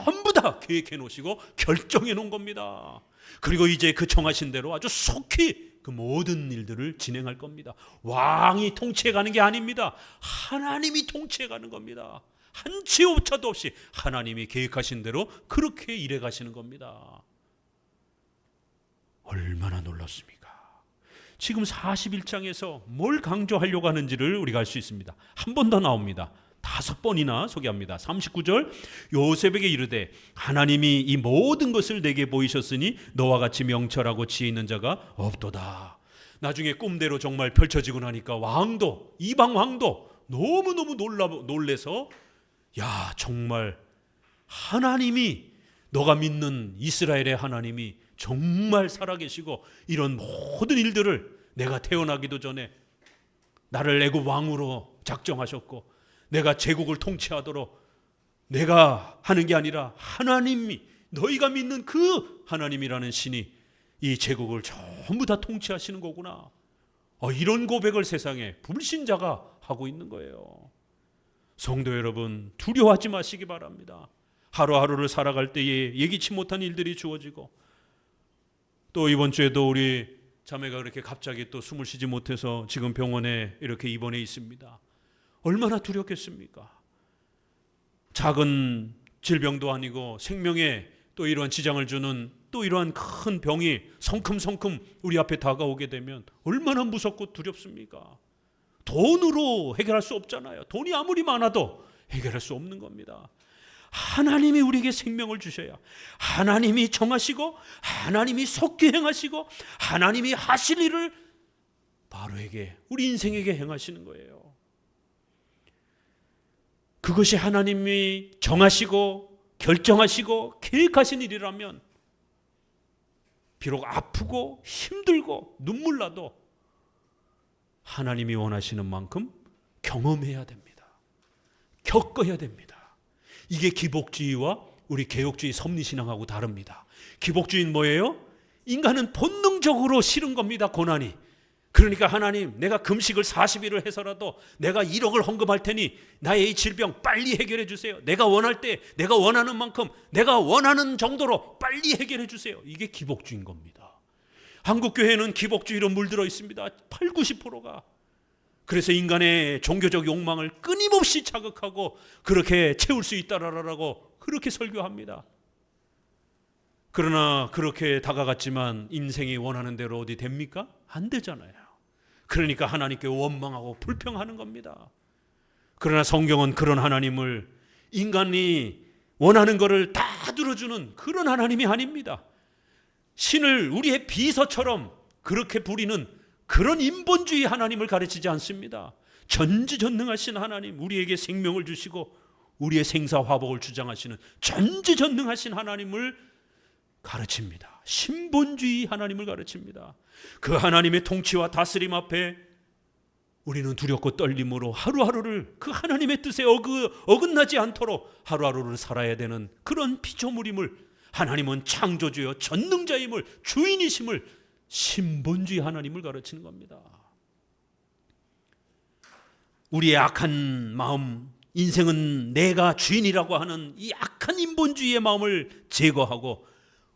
전부 다 계획해 놓으시고 결정해 놓은 겁니다. 그리고 이제 그 정하신 대로 아주 속히 그 모든 일들을 진행할 겁니다. 왕이 통치해 가는 게 아닙니다. 하나님이 통치해 가는 겁니다. 한치 오차도 없이 하나님이 계획하신 대로 그렇게 일해 가시는 겁니다. 얼마나 놀랍습니까? 지금 41장에서 뭘 강조하려고 하는지를 우리가 알 수 있습니다. 한 번 더 나옵니다. 5번이나 소개합니다. 39절 요셉에게 이르되 하나님이 이 모든 것을 내게 보이셨으니 너와 같이 명철하고 지혜 있는 자가 없도다. 나중에 꿈대로 정말 펼쳐지고 나니까 왕도, 이방 왕도 너무너무 놀래서 야, 정말 하나님이, 너가 믿는 이스라엘의 하나님이 정말 살아계시고 이런 모든 일들을 내가 태어나기도 전에 나를 애굽 왕으로 작정하셨고 내가 제국을 통치하도록 내가 하는 게 아니라 하나님이, 너희가 믿는 그 하나님이라는 신이 이 제국을 전부 다 통치하시는 거구나. 이런 고백을 세상에 불신자가 하고 있는 거예요. 성도 여러분, 두려워하지 마시기 바랍니다. 하루하루를 살아갈 때에 예기치 못한 일들이 주어지고, 또 이번 주에도 우리 자매가 그렇게 갑자기 또 숨을 쉬지 못해서 지금 병원에 이렇게 입원해 있습니다. 얼마나 두렵겠습니까? 작은 질병도 아니고 생명에 또 이러한 지장을 주는 또 이러한 큰 병이 성큼성큼 우리 앞에 다가오게 되면 얼마나 무섭고 두렵습니까? 돈으로 해결할 수 없잖아요. 돈이 아무리 많아도 해결할 수 없는 겁니다. 하나님이 우리에게 생명을 주셔야 하나님이 정하시고 하나님이 속히 행하시고 하나님이 하실 일을 바로에게, 우리 인생에게 행하시는 거예요. 그것이 하나님이 정하시고 결정하시고 계획하신 일이라면 비록 아프고 힘들고 눈물 나도 하나님이 원하시는 만큼 경험해야 됩니다. 겪어야 됩니다. 이게 기복주의와 우리 개혁주의 섭리신앙하고 다릅니다. 기복주의는 뭐예요? 인간은 본능적으로 싫은 겁니다. 고난이. 그러니까 하나님, 내가 금식을 40일을 해서라도 내가 1억을 헌금할 테니 나의 이 질병 빨리 해결해 주세요. 내가 원할 때, 내가 원하는 만큼, 내가 원하는 정도로 빨리 해결해 주세요. 이게 기복주의인 겁니다. 한국교회는 기복주의로 물들어 있습니다. 8, 90%가. 그래서 인간의 종교적 욕망을 끊임없이 자극하고 그렇게 채울 수 있다라고 그렇게 설교합니다. 그러나 그렇게 다가갔지만 인생이 원하는 대로 어디 됩니까? 안 되잖아요. 그러니까 하나님께 원망하고 불평하는 겁니다. 그러나 성경은 그런 하나님을, 인간이 원하는 것을 다 들어주는 그런 하나님이 아닙니다. 신을 우리의 비서처럼 그렇게 부리는 그런 인본주의 하나님을 가르치지 않습니다. 전지전능하신 하나님, 우리에게 생명을 주시고 우리의 생사화복을 주장하시는 전지전능하신 하나님을 가르칩니다. 신본주의 하나님을 가르칩니다. 그 하나님의 통치와 다스림 앞에 우리는 두렵고 떨림으로 하루하루를 그 하나님의 뜻에 어긋나지 않도록 하루하루를 살아야 되는 그런 피조물임을, 하나님은 창조주여 전능자임을, 주인이심을, 신본주의 하나님을 가르치는 겁니다. 우리의 악한 마음, 인생은 내가 주인이라고 하는 이 악한 인본주의의 마음을 제거하고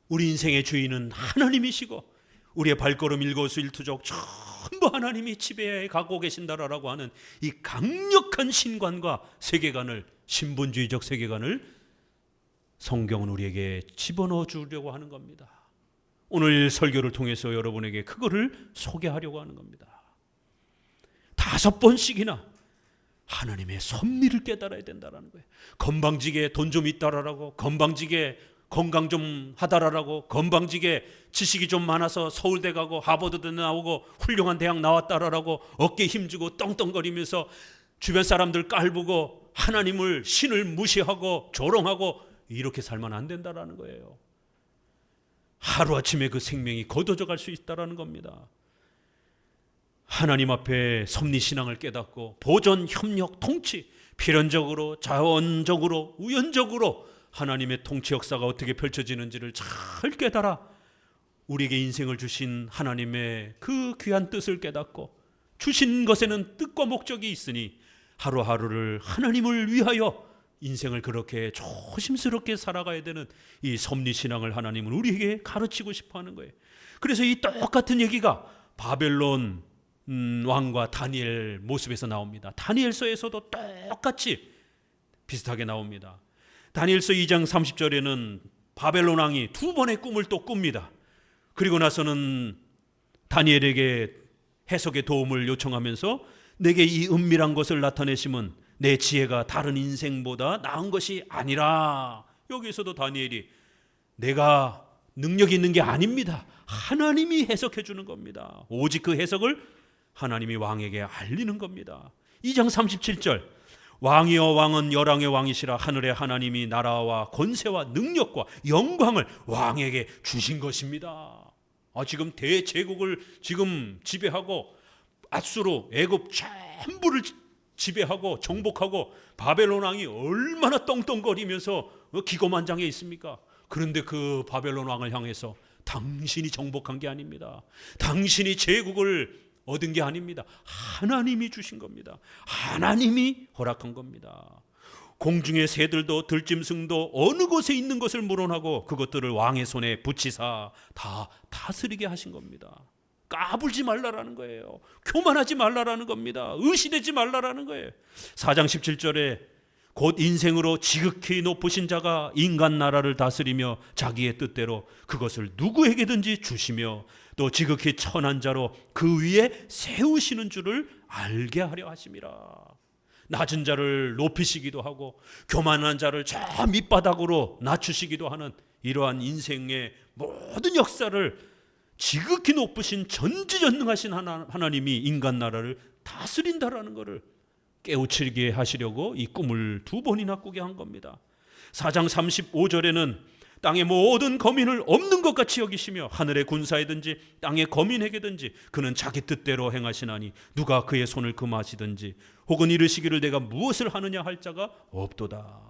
우리 인생의 주인은 하나님이시고 우리의 발걸음 일거수일투족 전부 하나님이 지배해 가고 계신다라고 하는 이 강력한 신관과 세계관을, 신본주의적 세계관을 성경은 우리에게 집어넣어 주려고 하는 겁니다. 오늘 설교를 통해서 여러분에게 그거를 소개하려고 하는 겁니다. 5번씩이나 하나님의 섭리를 깨달아야 된다는 거예요. 건방지게 돈 좀 있다라고, 건방지게 건강 좀 하다라고, 건방지게 지식이 좀 많아서 서울대 가고 하버드대 나오고 훌륭한 대학 나왔다라고 어깨 힘주고 떵떵거리면서 주변 사람들 깔보고 하나님을, 신을 무시하고 조롱하고 이렇게 살면 안 된다라는 거예요. 하루아침에 그 생명이 거둬져 갈 수 있다라는 겁니다. 하나님 앞에 섭리신앙을 깨닫고 보존, 협력, 통치, 필연적으로, 자원적으로, 우연적으로 하나님의 통치 역사가 어떻게 펼쳐지는지를 잘 깨달아 우리에게 인생을 주신 하나님의 그 귀한 뜻을 깨닫고, 주신 것에는 뜻과 목적이 있으니 하루하루를 하나님을 위하여 인생을 그렇게 조심스럽게 살아가야 되는 이 섭리신앙을 하나님은 우리에게 가르치고 싶어하는 거예요. 그래서 이 똑같은 얘기가 바벨론 왕과 다니엘 모습에서 나옵니다. 다니엘서에서도 똑같이 비슷하게 나옵니다. 다니엘서 2장 30절에는 바벨론 왕이 2번의 꿈을 또 꿉니다. 그리고 나서는 다니엘에게 해석의 도움을 요청하면서 내게 이 은밀한 것을 나타내심은 내 지혜가 다른 인생보다 나은 것이 아니라, 여기서도 다니엘이 내가 능력이 있는 게 아닙니다. 하나님이 해석해 주는 겁니다. 오직 그 해석을 하나님이 왕에게 알리는 겁니다. 2장 37절 왕이여 왕은 열왕의 왕이시라 하늘의 하나님이 나라와 권세와 능력과 영광을 왕에게 주신 것입니다. 지금 대제국을 지금 지배하고 아수르, 애굽 전부를 지배하고 정복하고 바벨론 왕이 얼마나 떵떵거리면서 기고만장해 있습니까? 그런데 그 바벨론 왕을 향해서 당신이 정복한 게 아닙니다. 당신이 제국을 얻은 게 아닙니다. 하나님이 주신 겁니다. 하나님이 허락한 겁니다. 공중의 새들도 들짐승도 어느 곳에 있는 것을 물어나고 그것들을 왕의 손에 붙이사 다 다스리게 하신 겁니다. 까불지 말라라는 거예요. 교만하지 말라라는 겁니다. 의시되지 말라라는 거예요. 4장 17절에 곧 인생으로 지극히 높으신 자가 인간 나라를 다스리며 자기의 뜻대로 그것을 누구에게든지 주시며 또 지극히 천한 자로 그 위에 세우시는 줄을 알게 하려 하심이라. 낮은 자를 높이시기도 하고 교만한 자를 저 밑바닥으로 낮추시기도 하는 이러한 인생의 모든 역사를 지극히 높으신 전지전능하신 하나님이 인간 나라를 다스린다라는 것을 깨우치게 하시려고 이 꿈을 2번이나 꾸게 한 겁니다. 4장 35절에는 땅의 모든 거민을 없는 것 같이 여기시며 하늘의 군사이든지 땅의 거민에게든지 그는 자기 뜻대로 행하시나니 누가 그의 손을 금하시든지 혹은 이르시기를 내가 무엇을 하느냐 할 자가 없도다.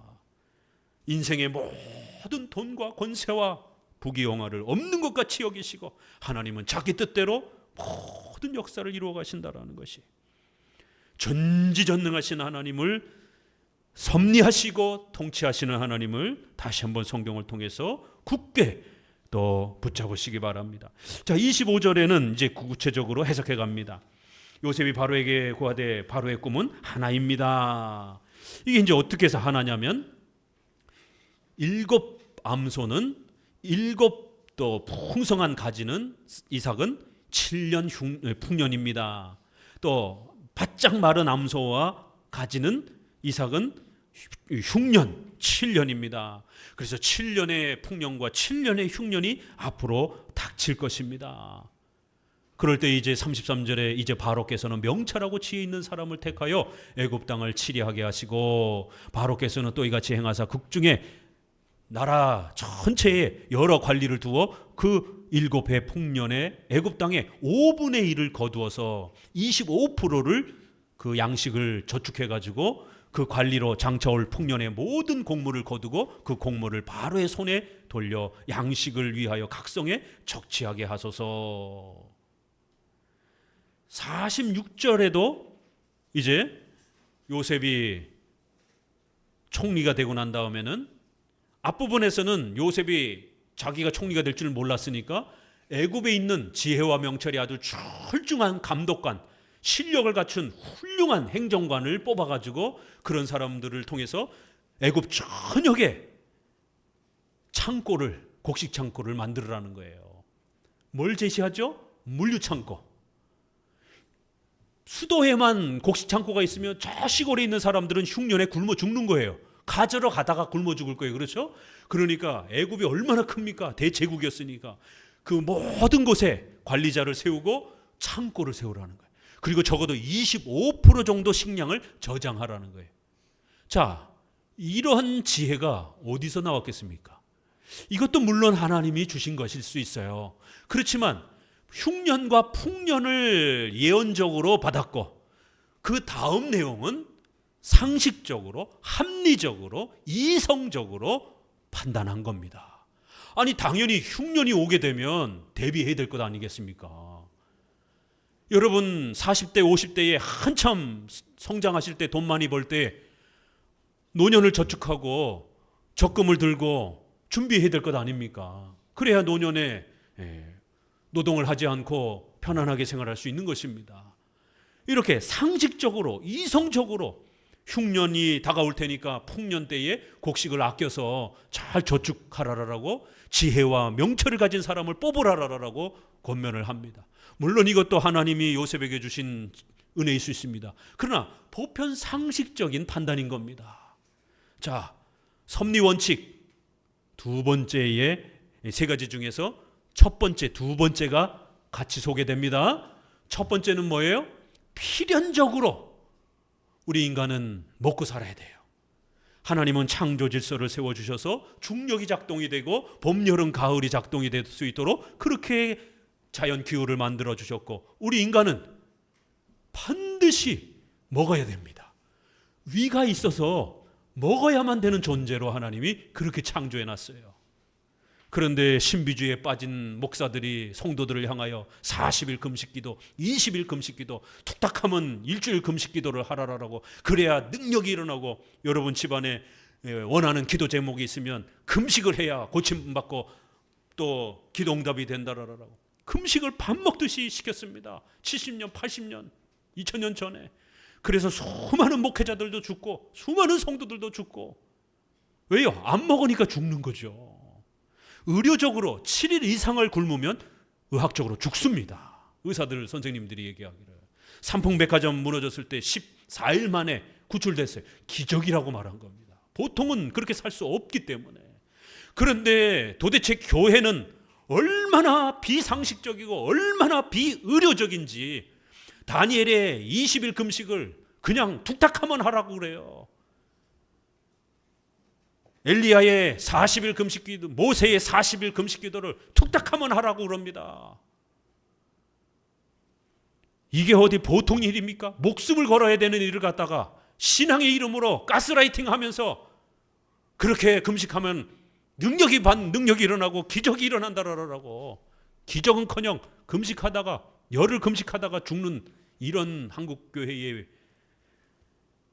인생의 모든 돈과 권세와 부귀영화를 없는 것 같이 여기시고 하나님은 자기 뜻대로 모든 역사를 이루어 가신다라는 것이, 전지전능하신 하나님을, 섭리하시고 통치하시는 하나님을 다시 한번 성경을 통해서 굳게 또 붙잡으시기 바랍니다. 자, 25절에는 이제 구체적으로 해석해 갑니다. 요셉이 바로에게 고하되 바로의 꿈은 하나입니다. 이게 이제 어떻게 해서 하나냐면, 7 암소는 7 또 풍성한 가지는 이삭은 7년 풍년입니다. 또 바짝 마른 암소와 가지는 이삭은 흉년 7년입니다. 그래서 7년의 풍년과 7년의 흉년이 앞으로 닥칠 것입니다. 그럴 때 이제 33절에 이제 바로께서는 명철하고 지혜 있는 사람을 택하여 애굽 땅을 치리하게 하시고, 바로께서는 또 이같이 행하사 극중에 나라 전체에 여러 관리를 두어 그 7해 풍년에 애굽 땅에 5분의 1을 거두어서 25%를 그 양식을 저축해 가지고 그 관리로 장차올 풍년의 모든 곡물을 거두고 그 곡물을 바로의 손에 돌려 양식을 위하여 각성에 적치하게 하소서. 46절에도 이제 요셉이 총리가 되고 난 다음에는, 앞부분에서는 요셉이 자기가 총리가 될 줄 몰랐으니까 애굽에 있는 지혜와 명철이 아주 출중한 감독관, 실력을 갖춘 훌륭한 행정관을 뽑아가지고 그런 사람들을 통해서 애굽 전역에 창고를, 곡식 창고를 만들으라는 거예요. 뭘 제시하죠? 물류창고. 수도에만 곡식 창고가 있으면 저 시골에 있는 사람들은 흉년에 굶어 죽는 거예요. 가져러 가다가 굶어 죽을 거예요. 그렇죠? 그러니까 애굽이 얼마나 큽니까? 대제국이었으니까 그 모든 곳에 관리자를 세우고 창고를 세우라는 거예요. 그리고 적어도 25% 정도 식량을 저장하라는 거예요. 자, 이러한 지혜가 어디서 나왔겠습니까? 이것도 물론 하나님이 주신 것일 수 있어요. 그렇지만 흉년과 풍년을 예언적으로 받았고, 그 다음 내용은 상식적으로, 합리적으로, 이성적으로 판단한 겁니다. 아니, 당연히 흉년이 오게 되면 대비해야 될 것 아니겠습니까? 여러분 40대 50대에 한참 성장하실 때, 돈 많이 벌 때 노년을 저축하고 적금을 들고 준비해야 될 것 아닙니까? 그래야 노년에 노동을 하지 않고 편안하게 생활할 수 있는 것입니다. 이렇게 상식적으로, 이성적으로 흉년이 다가올 테니까 풍년 때에 곡식을 아껴서 잘 저축하라라고, 지혜와 명철을 가진 사람을 뽑으라라고 권면을 합니다. 물론 이것도 하나님이 요셉에게 주신 은혜일 수 있습니다. 그러나 보편 상식적인 판단인 겁니다. 자, 섭리 원칙 두 번째의 세 가지 중에서 첫 번째, 두 번째가 같이 소개됩니다. 첫 번째는 뭐예요? 필연적으로 우리 인간은 먹고 살아야 돼요. 하나님은 창조 질서를 세워주셔서 중력이 작동이 되고 봄, 여름, 가을이 작동이 될 수 있도록 그렇게 자연 기후를 만들어 주셨고, 우리 인간은 반드시 먹어야 됩니다. 위가 있어서 먹어야만 되는 존재로 하나님이 그렇게 창조해 놨어요. 그런데 신비주의에 빠진 목사들이 성도들을 향하여 40일 금식기도, 20일 금식기도, 툭탁하면 일주일 금식기도를 하라라고, 그래야 능력이 일어나고 여러분 집안에 원하는 기도 제목이 있으면 금식을 해야 고침받고 또 기도 응답이 된다라고 금식을 밥 먹듯이 시켰습니다. 70년, 80년, 2000년 전에. 그래서 수많은 목회자들도 죽고 수많은 성도들도 죽고. 왜요? 안 먹으니까 죽는 거죠. 의료적으로 7일 이상을 굶으면 의학적으로 죽습니다. 의사들, 선생님들이 얘기하기를. 삼풍백화점 무너졌을 때 14일 만에 구출됐어요. 기적이라고 말한 겁니다. 보통은 그렇게 살 수 없기 때문에. 그런데 도대체 교회는 얼마나 비상식적이고 얼마나 비의료적인지 다니엘의 20일 금식을 그냥 툭탁하면 하라고 그래요. 엘리야의 40일 금식기도, 모세의 40일 금식기도를 툭탁하면 하라고 그럽니다. 이게 어디 보통 일입니까? 목숨을 걸어야 되는 일을 갖다가 신앙의 이름으로 가스라이팅 하면서 그렇게 금식하면 능력이 일어나고 기적이 일어난다라고. 기적은커녕 금식하다가 열흘 금식하다가 죽는 이런 한국 교회의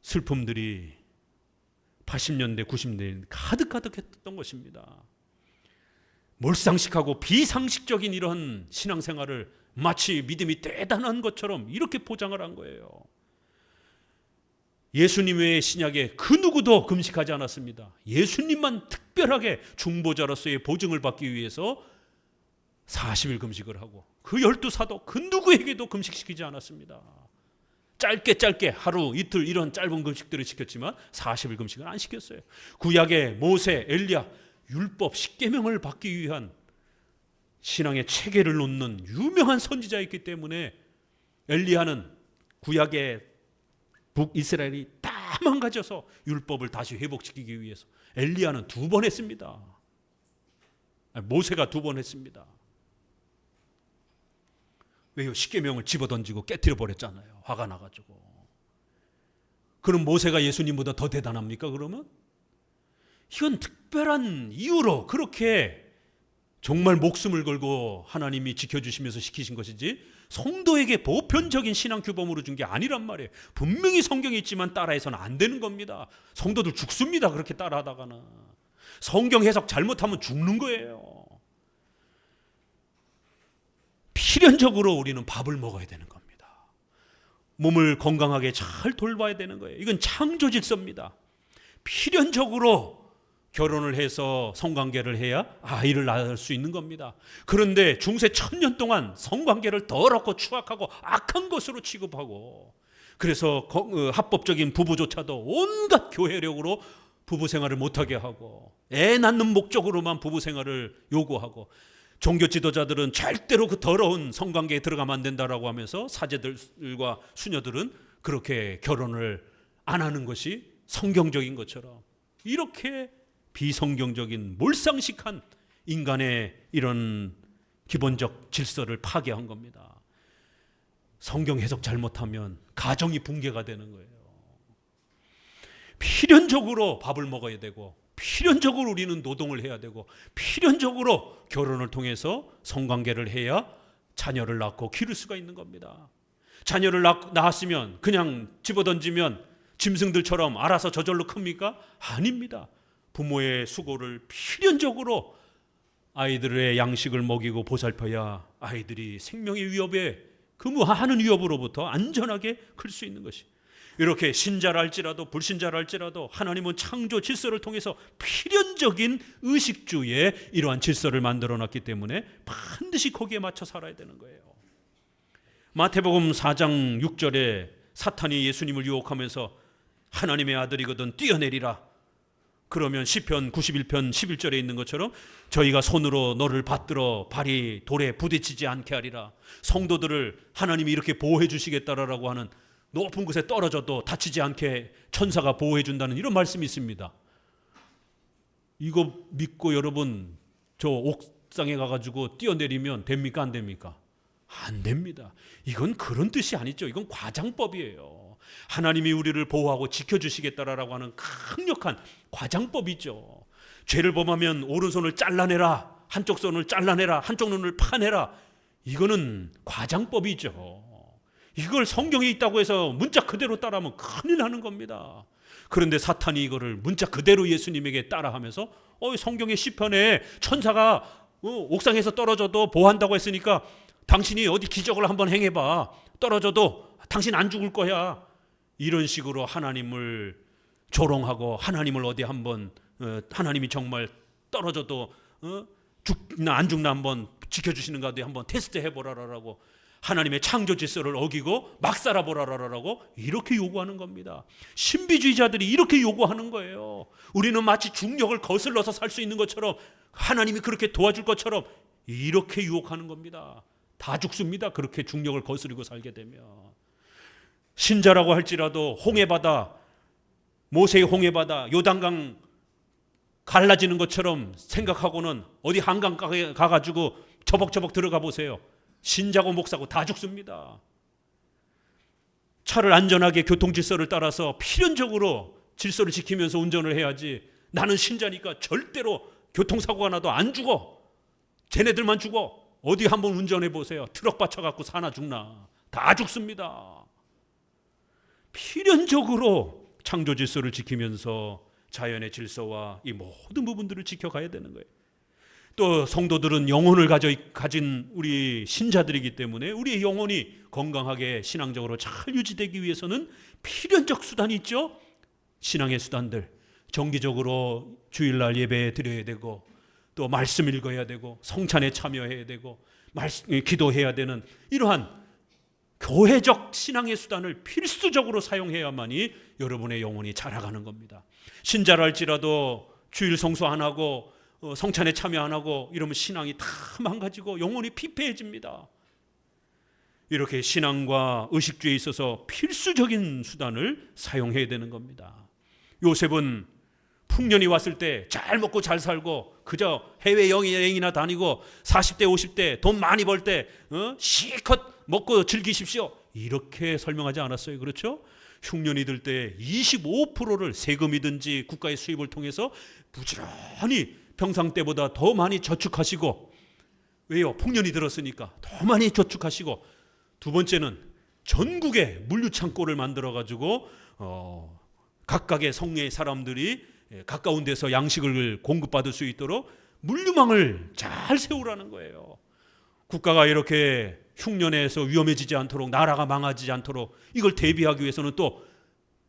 슬픔들이 80년대 90년대에 가득가득했던 것입니다. 몰상식하고 비상식적인 이런 신앙생활을 마치 믿음이 대단한 것처럼 이렇게 포장을 한 거예요. 예수님 외의 신약에 그 누구도 금식하지 않았습니다. 예수님만 특별하게 중보자로서의 보증을 받기 위해서 40일 금식을 하고 그 12사도 그 누구에게도 금식시키지 않았습니다. 짧게 하루 이틀 이런 짧은 금식들을 시켰지만 40일 금식은 안 시켰어요. 구약의 모세, 엘리야, 율법, 십계명을 받기 위한 신앙의 체계를 놓는 유명한 선지자였기 때문에 엘리야는 구약의 북이스라엘이 다 망가져서 율법을 다시 회복시키기 위해서 엘리야는 2번 했습니다. 모세가 2번 했습니다. 왜요? 십계명을 집어던지고 깨트려 버렸잖아요. 화가 나가지고. 그럼 모세가 예수님보다 더 대단합니까? 그러면? 이건 특별한 이유로 그렇게 정말 목숨을 걸고 하나님이 지켜주시면서 시키신 것이지 성도에게 보편적인 신앙 규범으로 준 게 아니란 말이에요. 분명히 성경에 있지만 따라해서는 안 되는 겁니다. 성도들 죽습니다. 그렇게 따라하다가는. 성경 해석 잘못하면 죽는 거예요. 필연적으로 우리는 밥을 먹어야 되는 겁니다. 몸을 건강하게 잘 돌봐야 되는 거예요. 이건 창조 질서입니다. 필연적으로 결혼을 해서 성관계를 해야 아이를 낳을 수 있는 겁니다. 그런데 중세 1000년 동안 성관계를 더럽고 추악하고 악한 것으로 취급하고 그래서 합법적인 부부조차도 온갖 교회력으로 부부 생활을 못하게 하고 애 낳는 목적으로만 부부 생활을 요구하고 종교 지도자들은 절대로 그 더러운 성관계에 들어가면 안 된다라고 하면서 사제들과 수녀들은 그렇게 결혼을 안 하는 것이 성경적인 것처럼 이렇게 비성경적인 몰상식한 인간의 이런 기본적 질서를 파괴한 겁니다. 성경 해석 잘못하면 가정이 붕괴가 되는 거예요. 필연적으로 밥을 먹어야 되고 필연적으로 우리는 노동을 해야 되고 필연적으로 결혼을 통해서 성관계를 해야 자녀를 낳고 기를 수가 있는 겁니다. 자녀를 낳았으면 그냥 집어던지면 짐승들처럼 알아서 저절로 큽니까? 아닙니다. 부모의 수고를 필연적으로 아이들의 양식을 먹이고 보살펴야 아이들이 생명의 위협에 근무하는 위협으로부터 안전하게 클 수 있는 것이. 이렇게 신자랄지라도 불신자랄지라도 하나님은 창조 질서를 통해서 필연적인 의식주의 이러한 질서를 만들어놨기 때문에 반드시 거기에 맞춰 살아야 되는 거예요. 마태복음 4장 6절에 사탄이 예수님을 유혹하면서 하나님의 아들이거든 뛰어내리라. 그러면 시편 91편 11절에 있는 것처럼 저희가 손으로 너를 받들어 발이 돌에 부딪히지 않게 하리라. 성도들을 하나님이 이렇게 보호해 주시겠다라고 하는 높은 곳에 떨어져도 다치지 않게 천사가 보호해 준다는 이런 말씀이 있습니다. 이거 믿고 여러분 저 옥상에 가가지고 뛰어내리면 됩니까? 안 됩니까? 안 됩니다. 이건 그런 뜻이 아니죠. 이건 과장법이에요. 하나님이 우리를 보호하고 지켜주시겠다라고 하는 강력한 과장법이죠. 죄를 범하면 오른손을 잘라내라, 한쪽 손을 잘라내라, 한쪽 눈을 파내라. 이거는 과장법이죠. 이걸 성경에 있다고 해서 문자 그대로 따라하면 큰일 나는 겁니다. 그런데 사탄이 이거를 문자 그대로 예수님에게 따라하면서 성경의 시편에 천사가 옥상에서 떨어져도 보호한다고 했으니까 당신이 어디 기적을 한번 행해봐. 떨어져도 당신 안 죽을 거야. 이런 식으로 하나님을 조롱하고 하나님을 어디 한번 하나님이 정말 떨어져도 죽나 안 죽나 한번 지켜주시는가 어디 한번 테스트 해보라라고 하나님의 창조 질서를 어기고 막 살아보라라고 이렇게 요구하는 겁니다. 신비주의자들이 이렇게 요구하는 거예요. 우리는 마치 중력을 거슬러서 살 수 있는 것처럼 하나님이 그렇게 도와줄 것처럼 이렇게 유혹하는 겁니다. 다 죽습니다. 그렇게 중력을 거스르고 살게 되면. 신자라고 할지라도 홍해바다, 모세의 홍해바다, 요단강 갈라지는 것처럼 생각하고는 어디 한강 가가지고 저벅저벅 들어가 보세요. 신자고 목사고 다 죽습니다. 차를 안전하게 교통 질서를 따라서 필연적으로 질서를 지키면서 운전을 해야지 나는 신자니까 절대로 교통사고가 나도 안 죽어. 쟤네들만 죽어. 어디 한번 운전해 보세요. 트럭 받쳐갖고 사나 죽나. 다 죽습니다. 필연적으로 창조 질서를 지키면서 자연의 질서와 이 모든 부분들을 지켜가야 되는 거예요. 또 성도들은 영혼을 가진 우리 신자들이기 때문에 우리의 영혼이 건강하게 신앙적으로 잘 유지되기 위해서는 필연적 수단이 있죠. 신앙의 수단들, 정기적으로 주일날 예배 드려야 되고, 또 말씀 읽어야 되고, 성찬에 참여해야 되고, 기도해야 되는 이러한 교회적 신앙의 수단을 필수적으로 사용해야만이 여러분의 영혼이 자라가는 겁니다. 신자랄지라도 주일 성수 안 하고 성찬에 참여 안 하고 이러면 신앙이 다 망가지고 영혼이 피폐해집니다. 이렇게 신앙과 의식주에 있어서 필수적인 수단을 사용해야 되는 겁니다. 요셉은 풍년이 왔을 때 잘 먹고 잘 살고 그저 해외여행이나 다니고 40대 50대 돈 많이 벌 때 실컷 먹고 즐기십시오 이렇게 설명하지 않았어요. 그렇죠? 흉년이 들 때 25%를 세금이든지 국가의 수입을 통해서 부지런히 평상 때보다 더 많이 저축하시고, 왜요? 풍년이 들었으니까 더 많이 저축하시고, 두 번째는 전국에 물류창고를 만들어 가지고 각각의 성의 사람들이 가까운 데서 양식을 공급받을 수 있도록 물류망을 잘 세우라는 거예요. 국가가 이렇게 흉년에서 위험해지지 않도록, 나라가 망하지 않도록 이걸 대비하기 위해서는 또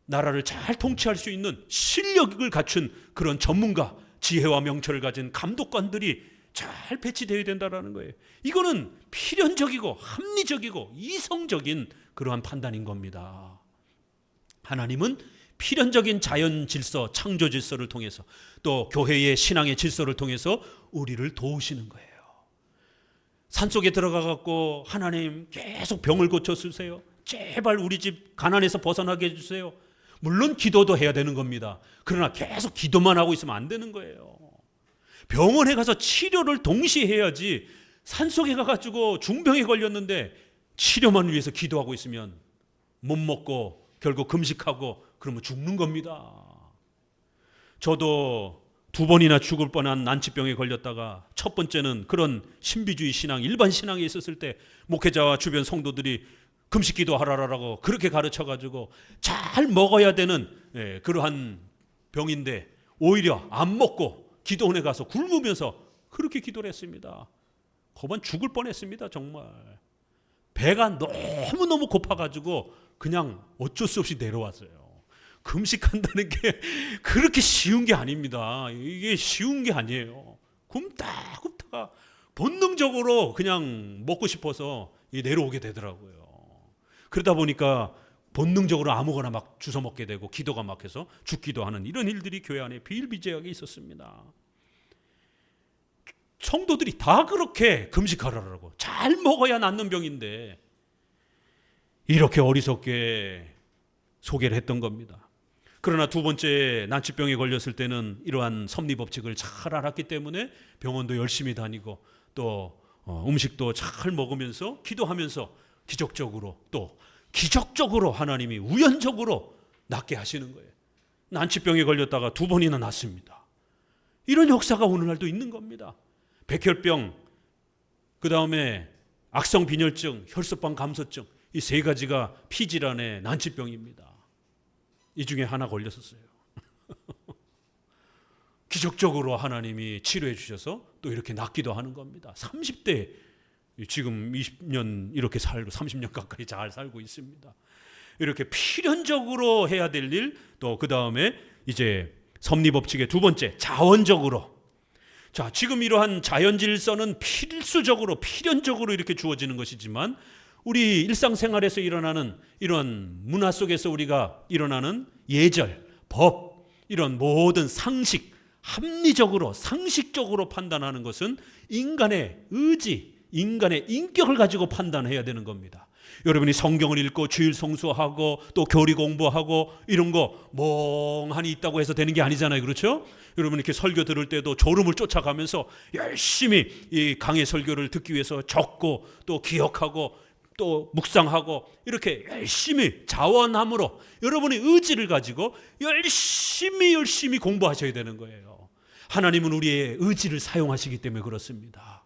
나라를 잘 통치할 수 있는 실력을 갖춘 그런 전문가, 지혜와 명철을 가진 감독관들이 잘 배치되어야 된다는 거예요. 이거는 필연적이고 합리적이고 이성적인 그러한 판단인 겁니다. 하나님은 필연적인 자연 질서, 창조 질서를 통해서 또 교회의 신앙의 질서를 통해서 우리를 도우시는 거예요. 산속에 들어가 갖고 하나님 계속 병을 고쳐 주세요. 제발 우리 집 가난에서 벗어나게 해주세요. 물론 기도도 해야 되는 겁니다. 그러나 계속 기도만 하고 있으면 안 되는 거예요. 병원에 가서 치료를 동시에 해야지, 산속에 가가지고 중병에 걸렸는데 치료만 위해서 기도하고 있으면 못 먹고 결국 금식하고 그러면 죽는 겁니다. 저도 2번이나 죽을 뻔한 난치병에 걸렸다가, 첫 번째는 그런 신비주의 신앙, 일반 신앙에 있었을 때 목회자와 주변 성도들이 금식 기도하라라고 그렇게 가르쳐가지고 잘 먹어야 되는 그러한 병인데 오히려 안 먹고 기도원에 가서 굶으면서 그렇게 기도를 했습니다. 거반 죽을 뻔했습니다. 정말 배가 너무너무 고파가지고 그냥 어쩔 수 없이 내려왔어요. 금식한다는 게 그렇게 쉬운 게 아닙니다. 이게 쉬운 게 아니에요. 굶다가 본능적으로 그냥 먹고 싶어서 내려오게 되더라고요. 그러다 보니까 본능적으로 아무거나 막 주워 먹게 되고 기도가 막혀서 죽기도 하는 이런 일들이 교회 안에 비일비재하게 있었습니다. 성도들이 다 그렇게 금식하라고, 잘 먹어야 낫는 병인데 이렇게 어리석게 소개를 했던 겁니다. 그러나 두 번째 난치병에 걸렸을 때는 이러한 섭리법칙을 잘 알았기 때문에 병원도 열심히 다니고 또 음식도 잘 먹으면서 기도하면서 기적적으로 하나님이 우연적으로 낫게 하시는 거예요. 난치병에 걸렸다가 2번이나 낫습니다. 이런 역사가 오늘날도 있는 겁니다. 백혈병, 그 다음에 악성 빈혈증, 혈소판 감소증, 이 3가지가 피질환의 난치병입니다. 이 중에 하나 걸렸었어요. 기적적으로 하나님이 치료해 주셔서 또 이렇게 낫기도 하는 겁니다. 30대 지금 20년 이렇게 살고 30년 가까이 잘 살고 있습니다. 이렇게 필연적으로 해야 될 일, 또 그 다음에 이제 섭리법칙의 두 번째, 자원적으로. 자, 지금 이러한 자연 질서는 필연적으로 이렇게 주어지는 것이지만 우리 일상생활에서 일어나는 이런 문화 속에서 우리가 일어나는 예절, 법, 이런 모든 상식, 합리적으로 상식적으로 판단하는 것은 인간의 의지, 인간의 인격을 가지고 판단해야 되는 겁니다. 여러분이 성경을 읽고 주일 성수하고 또 교리 공부하고 이런 거 멍하니 있다고 해서 되는 게 아니잖아요. 그렇죠? 여러분 이렇게 설교 들을 때도 졸음을 쫓아가면서 열심히 이 강의 설교를 듣기 위해서 적고 또 기억하고 또 묵상하고 이렇게 열심히 자원함으로 여러분의 의지를 가지고 열심히 공부하셔야 되는 거예요. 하나님은 우리의 의지를 사용하시기 때문에 그렇습니다.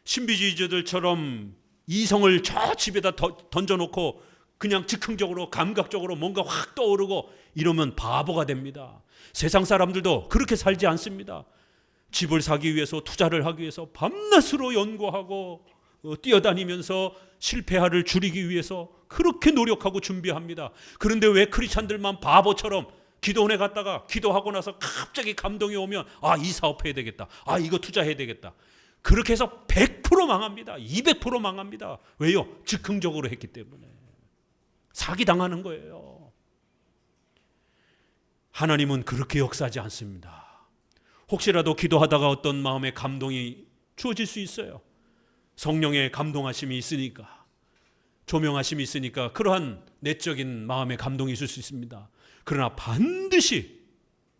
신비주의자들처럼 이성을 저 집에다 던져놓고 그냥 즉흥적으로 감각적으로 뭔가 확 떠오르고 이러면 바보가 됩니다. 세상 사람들도 그렇게 살지 않습니다. 집을 사기 위해서, 투자를 하기 위해서 밤낮으로 연구하고 뛰어다니면서 실패를 줄이기 위해서 그렇게 노력하고 준비합니다. 그런데 왜 크리스찬들만 바보처럼 기도원에 갔다가 기도하고 나서 갑자기 감동이 오면 이 사업해야 되겠다, 이거 투자해야 되겠다, 그렇게 해서 100% 망합니다. 200% 망합니다. 왜요? 즉흥적으로 했기 때문에. 사기당하는 거예요. 하나님은 그렇게 역사하지 않습니다. 혹시라도 기도하다가 어떤 마음의 감동이 주어질 수 있어요. 성령의 감동하심이 있으니까, 조명하심이 있으니까 그러한 내적인 마음의 감동이 있을 수 있습니다. 그러나 반드시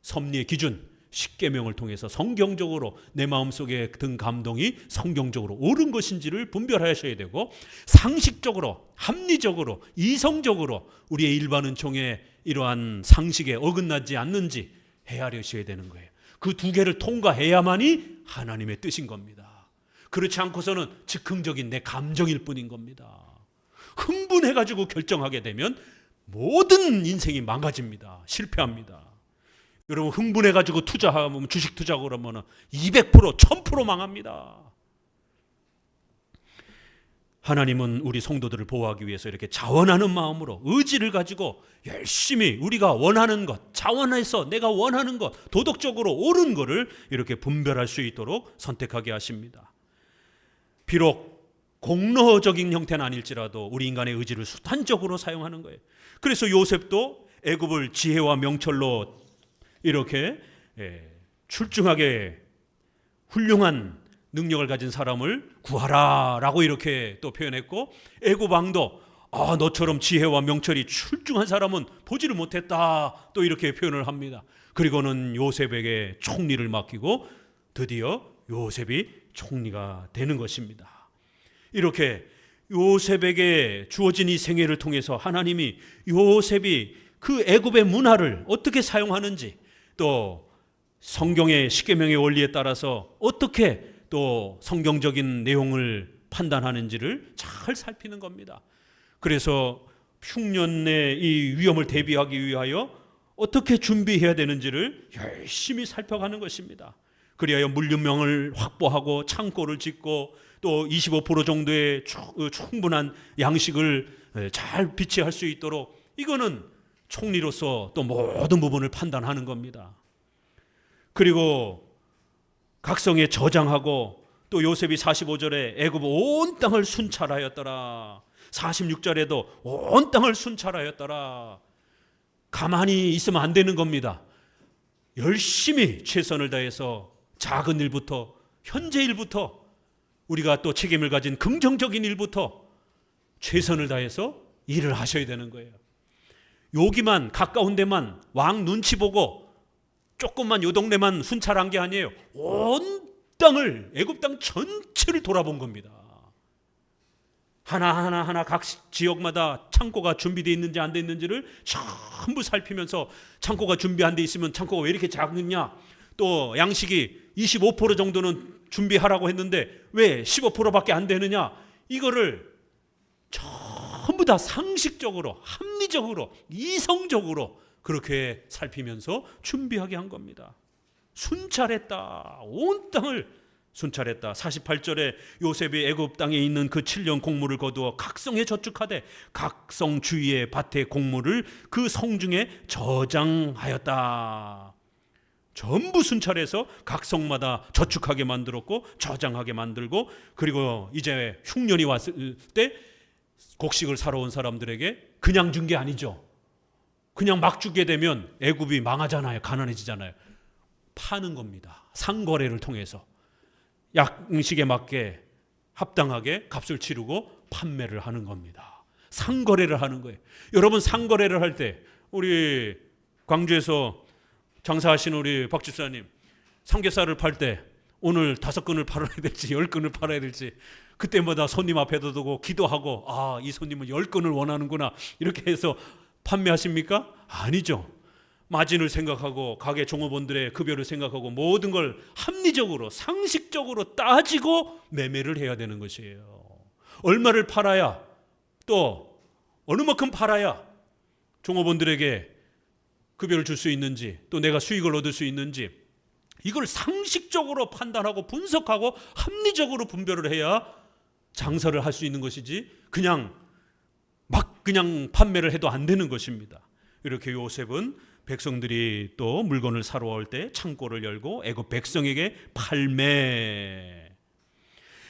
섭리의 기준, 십계명을 통해서 성경적으로 내 마음속에 든 감동이 성경적으로 옳은 것인지를 분별하셔야 되고, 상식적으로, 합리적으로, 이성적으로 우리의 일반 은총의 이러한 상식에 어긋나지 않는지 헤아려셔야 되는 거예요. 그 두 개를 통과해야만이 하나님의 뜻인 겁니다. 그렇지 않고서는 즉흥적인 내 감정일 뿐인 겁니다. 흥분해가지고 결정하게 되면 모든 인생이 망가집니다. 실패합니다. 여러분, 흥분해가지고 투자하면, 주식 투자 그러면 200%, 1000% 망합니다. 하나님은 우리 성도들을 보호하기 위해서 이렇게 자원하는 마음으로 의지를 가지고 열심히 우리가 원하는 것, 자원해서 내가 원하는 것, 도덕적으로 옳은 것을 이렇게 분별할 수 있도록 선택하게 하십니다. 비록 공로적인 형태는 아닐지라도 우리 인간의 의지를 수단적으로 사용하는 거예요. 그래서 요셉도 애굽을 지혜와 명철로 이렇게 출중하게 훌륭한 능력을 가진 사람을 구하라라고 이렇게 또 표현했고, 애굽 왕도 너처럼 지혜와 명철이 출중한 사람은 보지를 못했다 또 이렇게 표현을 합니다. 그리고는 요셉에게 총리를 맡기고 드디어 요셉이 총리가 되는 것입니다. 이렇게 요셉에게 주어진 이 생애를 통해서 하나님이 요셉이 그 애굽의 문화를 어떻게 사용하는지, 또 성경의 십계명의 원리에 따라서 어떻게 또 성경적인 내용을 판단하는지를 잘 살피는 겁니다. 그래서 흉년의 이 위험을 대비하기 위하여 어떻게 준비해야 되는지를 열심히 살펴가는 것입니다. 그리하여 물류명을 확보하고 창고를 짓고 또 25% 정도의 충분한 양식을 잘 비치할 수 있도록, 이거는 총리로서 또 모든 부분을 판단하는 겁니다. 그리고 각성에 저장하고, 또 요셉이 45절에 애굽 온 땅을 순찰하였더라, 46절에도 온 땅을 순찰하였더라. 가만히 있으면 안 되는 겁니다. 열심히 최선을 다해서 작은 일부터, 현재 일부터, 우리가 또 책임을 가진 긍정적인 일부터 최선을 다해서 일을 하셔야 되는 거예요. 여기만, 가까운 데만 왕 눈치 보고 조금만 요 동네만 순찰한 게 아니에요. 온 땅을, 애굽 땅 전체를 돌아본 겁니다. 하나하나 각 지역마다 창고가 준비되어 있는지 안 되어 있는지를 전부 살피면서, 창고가 준비 안 되어 있으면 창고가 왜 이렇게 작느냐, 또 양식이 25% 정도는 준비하라고 했는데 왜 15%밖에 안 되느냐, 이거를 전부 다 상식적으로, 합리적으로, 이성적으로 그렇게 살피면서 준비하게 한 겁니다. 순찰했다. 온 땅을 순찰했다. 48절에 요셉이 애굽 땅에 있는 그 7년 곡물을 거두어 각성에 저축하되 각성 주위의 밭의 곡물을 그 성중에 저장하였다. 전부 순찰해서 각성마다 저축하게 만들었고 저장하게 만들고, 그리고 이제 흉년이 왔을 때 곡식을 사러 온 사람들에게 그냥 준 게 아니죠. 그냥 막 주게 되면 애굽이 망하잖아요. 가난해지잖아요. 파는 겁니다. 상거래를 통해서 양식에 맞게 합당하게 값을 치르고 판매를 하는 겁니다. 상거래를 하는 거예요. 여러분, 상거래를 할 때, 우리 광주에서 장사하시는 우리 박 집사님, 삼겹살을 팔 때 오늘 5근을 팔아야 될지 10근을 팔아야 될지 그때마다 손님 앞에다 두고 기도하고, 이 손님은 10근을 원하는구나, 이렇게 해서 판매하십니까? 아니죠. 마진을 생각하고 가게 종업원들의 급여를 생각하고 모든 걸 합리적으로 상식적으로 따지고 매매를 해야 되는 것이에요. 얼마를 팔아야, 또 어느 만큼 팔아야 종업원들에게 급여를 줄 수 있는지, 또 내가 수익을 얻을 수 있는지, 이걸 상식적으로 판단하고 분석하고 합리적으로 분별을 해야 장사를 할 수 있는 것이지 그냥 판매를 해도 안 되는 것입니다. 이렇게 요셉은 백성들이 또 물건을 사러 올 때 창고를 열고 애굽 백성에게 팔매.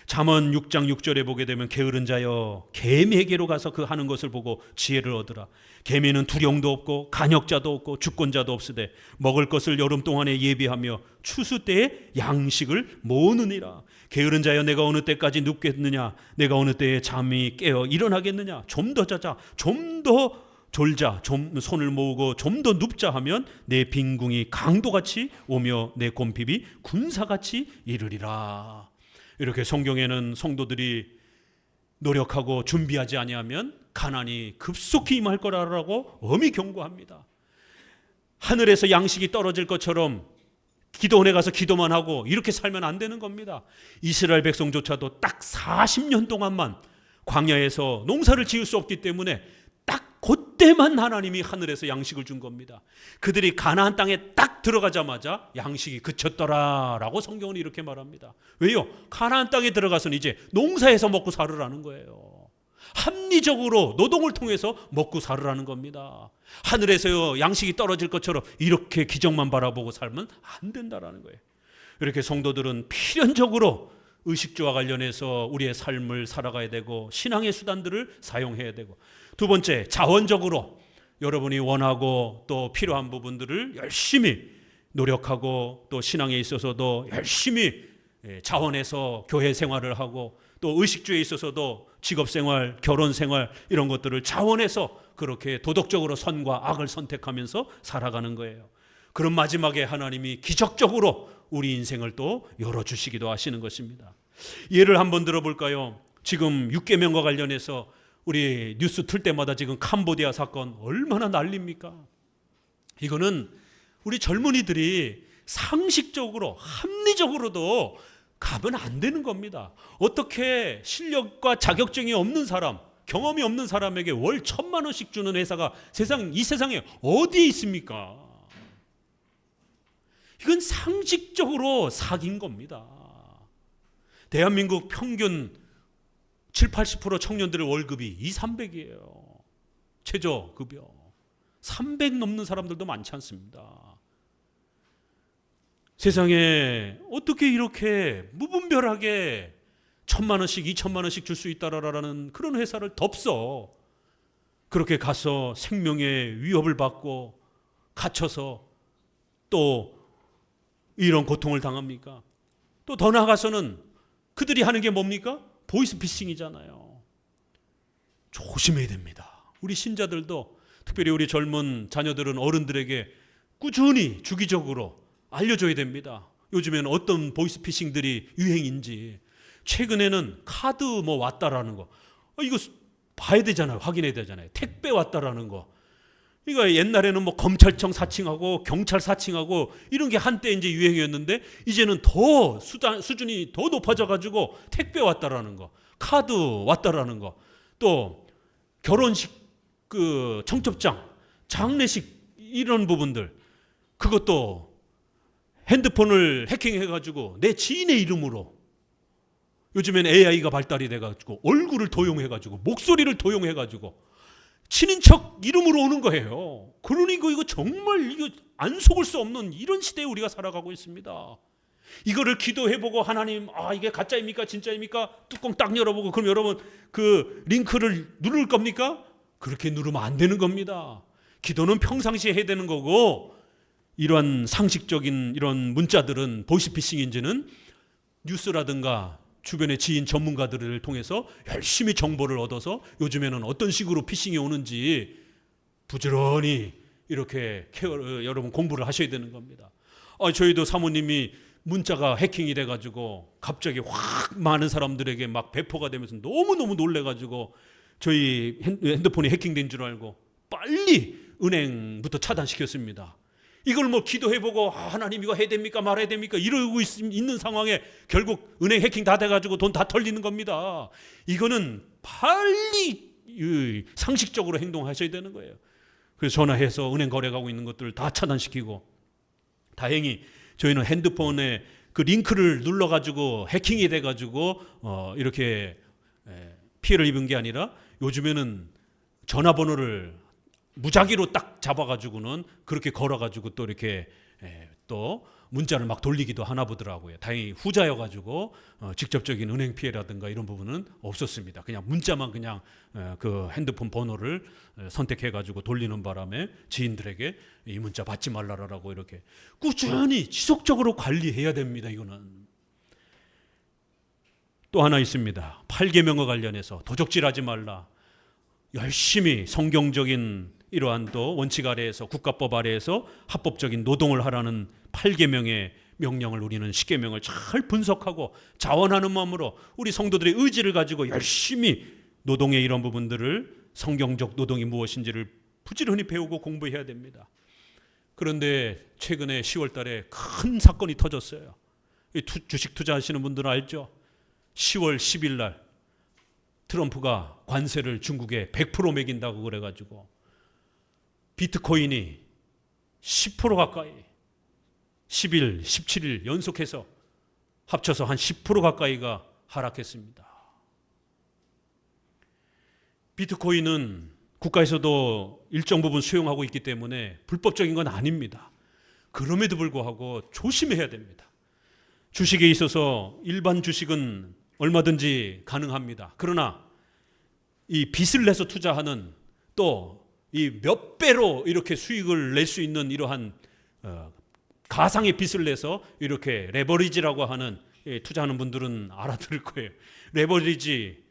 잠언 6장 6절에 보게 되면 게으른 자여 개미에게로 가서 그 하는 것을 보고 지혜를 얻으라. 개미는 두령도 없고 간역자도 없고 주권자도 없으되 먹을 것을 여름 동안에 예비하며 추수 때에 양식을 모으느니라. 게으른 자여 내가 어느 때까지 눕겠느냐. 내가 어느 때에 잠이 깨어 일어나겠느냐. 좀 더 자자, 좀 더 졸자, 좀 손을 모으고 좀 더 눕자 하면 내 빈궁이 강도같이 오며 내 곰핍이 군사같이 이르리라. 이렇게 성경에는 성도들이 노력하고 준비하지 아니하면 가난이 급속히 임할 거라고 엄히 경고합니다. 하늘에서 양식이 떨어질 것처럼 기도원에 가서 기도만 하고 이렇게 살면 안 되는 겁니다. 이스라엘 백성조차도 딱 40년 동안만 광야에서 농사를 지을 수 없기 때문에 딱 그때만 하나님이 하늘에서 양식을 준 겁니다. 그들이 가나안 땅에 딱 들어가자마자 양식이 그쳤더라라고 성경은 이렇게 말합니다. 왜요? 가나안 땅에 들어가서는 이제 농사에서 먹고 살으라는 거예요. 합리적으로 노동을 통해서 먹고 살으라는 겁니다. 하늘에서 양식이 떨어질 것처럼 이렇게 기적만 바라보고 살면 안 된다라는 거예요. 이렇게 성도들은 필연적으로 의식주와 관련해서 우리의 삶을 살아가야 되고 신앙의 수단들을 사용해야 되고, 두 번째, 자원적으로 여러분이 원하고 또 필요한 부분들을 열심히 노력하고 또 신앙에 있어서도 열심히 자원해서 교회 생활을 하고 또 의식주에 있어서도 직업생활, 결혼생활 이런 것들을 자원해서 그렇게 도덕적으로 선과 악을 선택하면서 살아가는 거예요. 그런 마지막에 하나님이 기적적으로 우리 인생을 또 열어주시기도 하시는 것입니다. 예를 한번 들어볼까요? 지금 6계명과 관련해서 우리 뉴스 틀 때마다 지금 캄보디아 사건 얼마나 난립니까? 이거는 우리 젊은이들이 상식적으로 합리적으로도 가면 안 되는 겁니다. 어떻게 실력과 자격증이 없는 사람, 경험이 없는 사람에게 월 1,000만 원씩 주는 회사가 이 세상에 어디에 있습니까? 이건 상식적으로 사기인 겁니다. 대한민국 평균 70-80% 청년들의 월급이 200-300이에요. 최저급여 300 넘는 사람들도 많지 않습니다. 세상에 어떻게 이렇게 무분별하게 1,000만 원씩 2,000만 원씩 줄 수 있다라는 그런 회사를 덥서 그렇게 가서 생명의 위협을 받고 갇혀서 또 이런 고통을 당합니까? 또 더 나아가서는 그들이 하는 게 뭡니까? 보이스피싱이잖아요. 조심해야 됩니다. 우리 신자들도, 특별히 우리 젊은 자녀들은 어른들에게 꾸준히 주기적으로 알려줘야 됩니다. 요즘에는 어떤 보이스피싱들이 유행인지. 최근에는 카드 왔다라는 거, 이거 봐야 되잖아요. 확인해야 되잖아요. 택배 왔다라는 거. 이거 옛날에는 검찰청 사칭하고 경찰 사칭하고 이런 게 한때 이제 유행이었는데, 이제는 더 수준이 더 높아져 가지고 택배 왔다라는 거, 카드 왔다라는 거, 또 결혼식 그 청첩장, 장례식 이런 부분들, 그것도 핸드폰을 해킹해 가지고 내 지인의 이름으로, 요즘엔 AI가 발달이 돼 가지고 얼굴을 도용해 가지고 목소리를 도용해 가지고 친인척 이름으로 오는 거예요. 그러니 이거 정말 이거 안 속을 수 없는 이런 시대에 우리가 살아가고 있습니다. 이거를 기도해보고 하나님, 이게 가짜입니까 진짜입니까? 뚜껑 딱 열어보고, 그럼 여러분 그 링크를 누를 겁니까? 그렇게 누르면 안 되는 겁니다. 기도는 평상시에 해야 되는 거고, 이런 상식적인 이런 문자들은 보이스피싱인지는 뉴스라든가 주변의 지인 전문가들을 통해서 열심히 정보를 얻어서 요즘에는 어떤 식으로 피싱이 오는지 부지런히 이렇게 여러분 공부를 하셔야 되는 겁니다. 저희도 사모님이 문자가 해킹이 돼가지고 갑자기 확 많은 사람들에게 막 배포가 되면서 너무너무 놀래가지고 저희 핸드폰이 해킹된 줄 알고 빨리 은행부터 차단시켰습니다. 이걸 뭐 기도해보고 하나님 이거 해야 됩니까 말아야 됩니까 이러고 있는 상황에 결국 은행 해킹 다 돼가지고 돈 다 털리는 겁니다. 이거는 빨리 상식적으로 행동하셔야 되는 거예요. 그래서 전화해서 은행 거래하고 있는 것들 다 차단시키고, 다행히 저희는 핸드폰에 그 링크를 눌러가지고 해킹이 돼가지고 이렇게 피해를 입은 게 아니라, 요즘에는 전화번호를 무작위로 딱 잡아가지고는 그렇게 걸어가지고 또 이렇게 또 문자를 막 돌리기도 하나 보더라고요. 다행히 후자여가지고 직접적인 은행 피해라든가 이런 부분은 없었습니다. 그냥 문자만 그냥 그 핸드폰 번호를 선택해가지고 돌리는 바람에 지인들에게 이 문자 받지 말라라고 이렇게 꾸준히 지속적으로 관리해야 됩니다. 이거는. 또 하나 있습니다. 8계명과 관련해서 도적질하지 말라. 열심히 성경적인 이러한 또 원칙 아래에서, 국가법 아래에서 합법적인 노동을 하라는 8계명의 명령을 우리는 10계명을 잘 분석하고 자원하는 마음으로 우리 성도들의 의지를 가지고 열심히 노동의 이런 부분들을, 성경적 노동이 무엇인지를 부지런히 배우고 공부해야 됩니다. 그런데 최근에 10월 달에 큰 사건이 터졌어요. 주식 투자하시는 분들은 알죠? 10월 10일 날 트럼프가 관세를 중국에 100% 매긴다고 그래가지고 비트코인이 10% 가까이 10일, 17일 연속해서 합쳐서 한 10% 가까이가 하락했습니다. 비트코인은 국가에서도 일정 부분 수용하고 있기 때문에 불법적인 건 아닙니다. 그럼에도 불구하고 조심해야 됩니다. 주식에 있어서 일반 주식은 얼마든지 가능합니다. 그러나 이 빚을 내서 투자하는, 또 이 몇 배로 이렇게 수익을 낼 수 있는 이러한 가상의 빚을 내서 이렇게 레버리지라고 하는, 투자하는 분들은 알아들을 거예요. 레버리지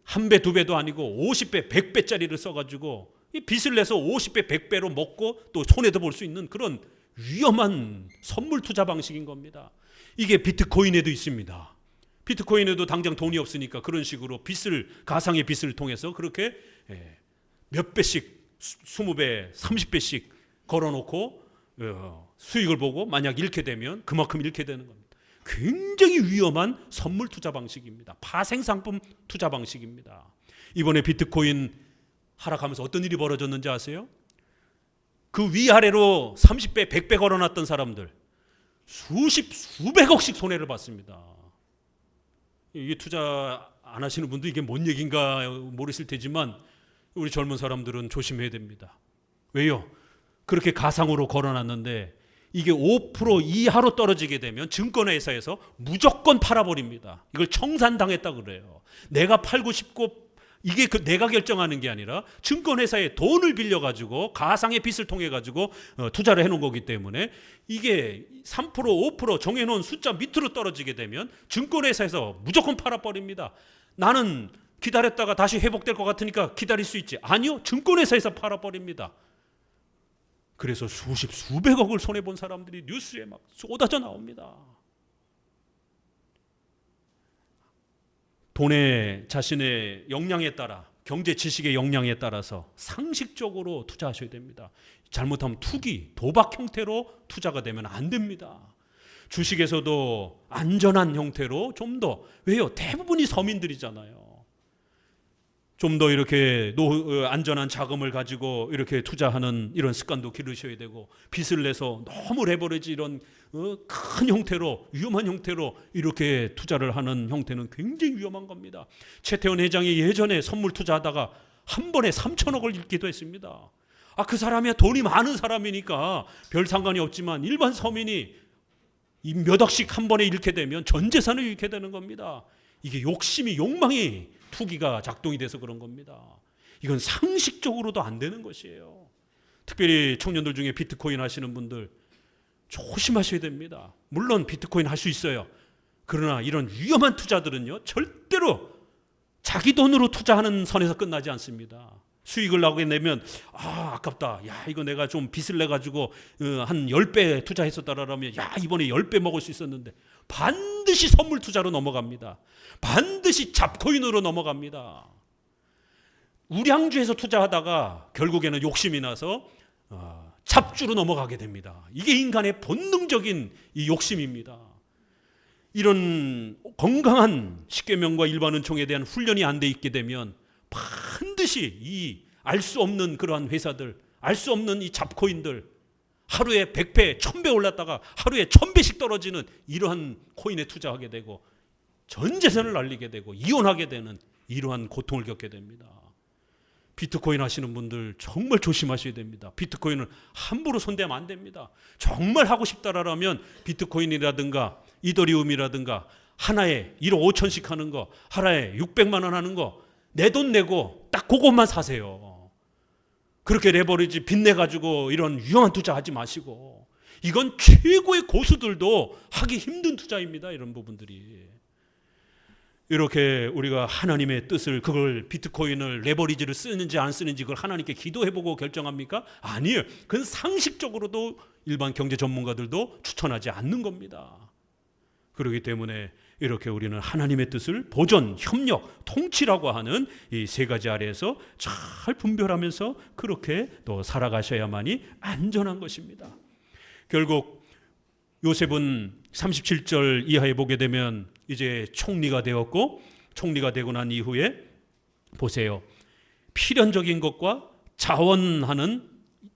한 배, 두 배도 아니고 50배, 100배짜리를 써가지고 이 빚을 내서 50배, 100배로 먹고 또 손해도 볼 수 있는 그런 위험한 선물 투자 방식인 겁니다. 이게 비트코인에도 있습니다. 비트코인에도 당장 돈이 없으니까 그런 식으로 빚을, 가상의 빚을 통해서 그렇게 몇 배씩, 20배, 30배씩 걸어놓고 수익을 보고 만약 잃게 되면 그만큼 잃게 되는 겁니다. 굉장히 위험한 선물 투자 방식입니다. 파생상품 투자 방식입니다. 이번에 비트코인 하락하면서 어떤 일이 벌어졌는지 아세요? 그 위아래로 30배, 100배 걸어놨던 사람들 수백억씩 손해를 봤습니다. 이게 투자 안 하시는 분도 이게 뭔 얘기인가 모르실 테지만 우리 젊은 사람들은 조심해야 됩니다. 왜요? 그렇게 가상으로 걸어놨는데 이게 5% 이하로 떨어지게 되면 증권회사에서 무조건 팔아버립니다. 이걸 청산당했다 그래요. 내가 팔고 싶고, 이게 내가 결정하는 게 아니라 증권회사에 돈을 빌려가지고 가상의 빚을 통해가지고 투자를 해놓은 거기 때문에 이게 3%, 5% 정해놓은 숫자 밑으로 떨어지게 되면 증권회사에서 무조건 팔아버립니다. 나는 기다렸다가 다시 회복될 것 같으니까 기다릴 수 있지. 아니요, 증권회사에서 팔아버립니다. 그래서 수백억을 손해본 사람들이 뉴스에 막 쏟아져 나옵니다. 돈의 자신의 역량에 따라, 경제 지식의 역량에 따라서 상식적으로 투자하셔야 됩니다. 잘못하면 투기, 도박 형태로 투자가 되면 안 됩니다. 주식에서도 안전한 형태로 좀 더, 왜요? 대부분이 서민들이잖아요. 좀 더 이렇게 안전한 자금을 가지고 이렇게 투자하는 이런 습관도 기르셔야 되고, 빚을 내서 너무 레버리지 이런 큰 형태로, 위험한 형태로 이렇게 투자를 하는 형태는 굉장히 위험한 겁니다. 최태원 회장이 예전에 선물 투자하다가 한 번에 3천억을 잃기도 했습니다. 그 사람이 돈이 많은 사람이니까 별 상관이 없지만 일반 서민이 몇 억씩 한 번에 잃게 되면 전 재산을 잃게 되는 겁니다. 이게 욕심이, 욕망이, 투기가 작동이 돼서 그런 겁니다. 이건 상식적으로도 안 되는 것이에요. 특별히 청년들 중에 비트코인 하시는 분들 조심하셔야 됩니다. 물론 비트코인 할 수 있어요. 그러나 이런 위험한 투자들은요, 절대로 자기 돈으로 투자하는 선에서 끝나지 않습니다. 수익을 나오게 내면 아깝다. 야, 이거 내가 좀 빚을 내가지고 한 10배 투자했었다라면 이번에 10배 먹을 수 있었는데, 반드시 선물 투자로 넘어갑니다. 반드시 잡코인으로 넘어갑니다. 우량주에서 투자하다가 결국에는 욕심이 나서 잡주로 넘어가게 됩니다. 이게 인간의 본능적인 이 욕심입니다. 이런 건강한 십계명과 일반 은총에 대한 훈련이 안 돼 있게 되면 반드시 이 알 수 없는 그러한 회사들, 알 수 없는 이 잡코인들, 하루에 100배, 1000배 올랐다가 하루에 1000배씩 떨어지는 이러한 코인에 투자하게 되고 전 재산을 날리게 되고 이혼하게 되는 이러한 고통을 겪게 됩니다. 비트코인 하시는 분들 정말 조심하셔야 됩니다. 비트코인은 함부로 손대면 안 됩니다. 정말 하고 싶다라면 비트코인이라든가 이더리움이라든가 하나에 1억 5천씩 하는 거, 하나에 600만 원 하는 거 내 돈 내고 딱 그것만 사세요. 그렇게 레버리지 빚내가지고 이런 위험한 투자 하지 마시고, 이건 최고의 고수들도 하기 힘든 투자입니다. 이런 부분들이. 이렇게 우리가 하나님의 뜻을, 그걸 비트코인을 레버리지를 쓰는지 안 쓰는지 그걸 하나님께 기도해보고 결정합니까? 아니에요. 그건 상식적으로도 일반 경제 전문가들도 추천하지 않는 겁니다. 그렇기 때문에 이렇게 우리는 하나님의 뜻을 보존, 협력, 통치라고 하는 이 세 가지 아래에서 잘 분별하면서 그렇게 또 살아가셔야만이 안전한 것입니다. 결국 요셉은 37절 이하에 보게 되면 이제 총리가 되었고, 총리가 되고 난 이후에 보세요. 필연적인 것과 자원하는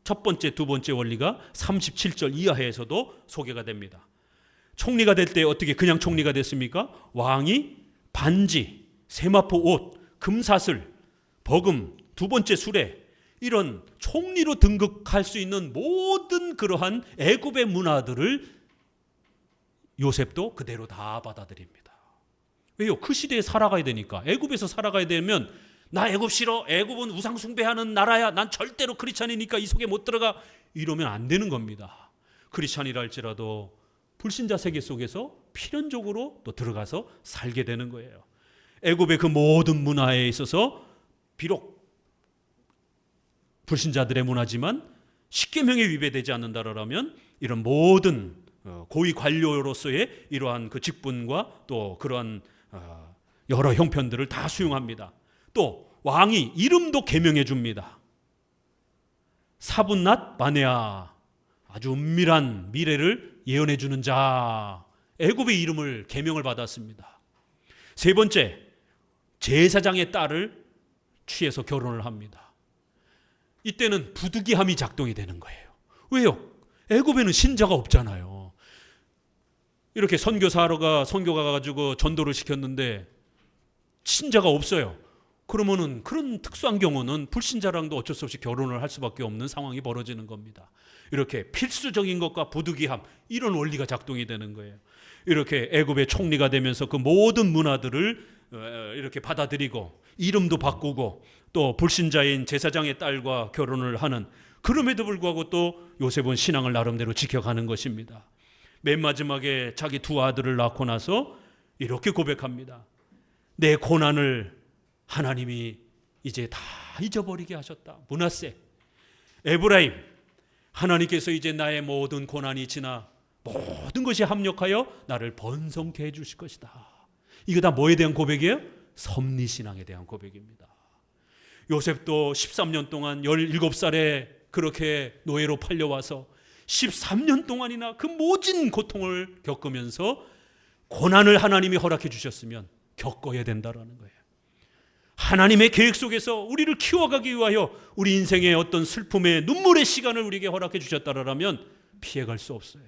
첫 번째, 두 번째 원리가 37절 이하에서도 소개가 됩니다. 총리가 될 때 어떻게 그냥 총리가 됐습니까? 왕이 반지, 세마포 옷, 금사슬, 버금, 두 번째 수레, 이런 총리로 등극할 수 있는 모든 그러한 애굽의 문화들을 요셉도 그대로 다 받아들입니다. 왜요? 그 시대에 살아가야 되니까. 애굽에서 살아가야 되면 나 애굽 싫어, 애굽은 우상 숭배하는 나라야, 난 절대로 크리스찬이니까 이 속에 못 들어가, 이러면 안 되는 겁니다. 크리스찬이라 할지라도 불신자 세계 속에서 필연적으로 또 들어가서 살게 되는 거예요. 애굽의 그 모든 문화에 있어서 비록 불신자들의 문화지만 십계명에 위배되지 않는다라면 이런 모든 고위 관료로서의 이러한 그 직분과 또 그러한 여러 형편들을 다 수용합니다. 또 왕이 이름도 계명해 줍니다. 사분낫 바네아, 아주 은밀한 미래를 예언해 주는 자, 애굽의 이름을 계명을 받았습니다. 세 번째, 제사장의 딸을 취해서 결혼을 합니다. 이때는 부득이함이 작동이 되는 거예요. 왜요? 애굽에는 신자가 없잖아요. 이렇게 선교가 가가지고 전도를 시켰는데 신자가 없어요. 그러면은 그런 특수한 경우는 불신자랑도 어쩔 수 없이 결혼을 할 수밖에 없는 상황이 벌어지는 겁니다. 이렇게 필수적인 것과 부득이함, 이런 원리가 작동이 되는 거예요. 이렇게 애굽의 총리가 되면서 그 모든 문화들을 이렇게 받아들이고 이름도 바꾸고 또 불신자인 제사장의 딸과 결혼을 하는, 그럼에도 불구하고 또 요셉은 신앙을 나름대로 지켜가는 것입니다. 맨 마지막에 자기 두 아들을 낳고 나서 이렇게 고백합니다. 내 고난을 하나님이 이제 다 잊어버리게 하셨다. 므낫세, 에브라임, 하나님께서 이제 나의 모든 고난이 지나 모든 것이 합력하여 나를 번성케 해주실 것이다. 이거 다 뭐에 대한 고백이에요? 섭리신앙에 대한 고백입니다. 요셉도 13년 동안 17살에 그렇게 노예로 팔려와서 13년 동안이나 그 모진 고통을 겪으면서 고난을 하나님이 허락해 주셨으면 겪어야 된다라는 거예요. 하나님의 계획 속에서 우리를 키워가기 위하여 우리 인생의 어떤 슬픔의 눈물의 시간을 우리에게 허락해 주셨다라면 피해갈 수 없어요.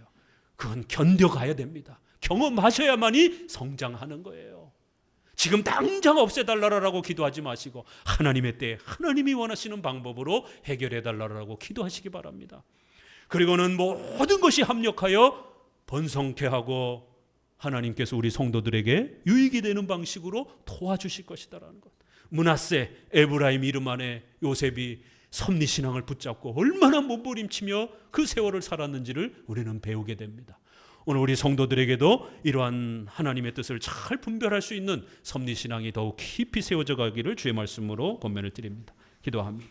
그건 견뎌가야 됩니다. 경험하셔야만이 성장하는 거예요. 지금 당장 없애달라고 기도하지 마시고 하나님의 때에 하나님이 원하시는 방법으로 해결해달라고 기도하시기 바랍니다. 그리고는 모든 것이 합력하여 번성케 하고 하나님께서 우리 성도들에게 유익이 되는 방식으로 도와주실 것이다라는 것. 므낫세, 에브라임 이름 안에 요셉이 섭리신앙을 붙잡고 얼마나 몸부림치며 그 세월을 살았는지를 우리는 배우게 됩니다. 오늘 우리 성도들에게도 이러한 하나님의 뜻을 잘 분별할 수 있는 섭리신앙이 더욱 깊이 세워져 가기를 주의 말씀으로 권면을 드립니다. 기도합니다.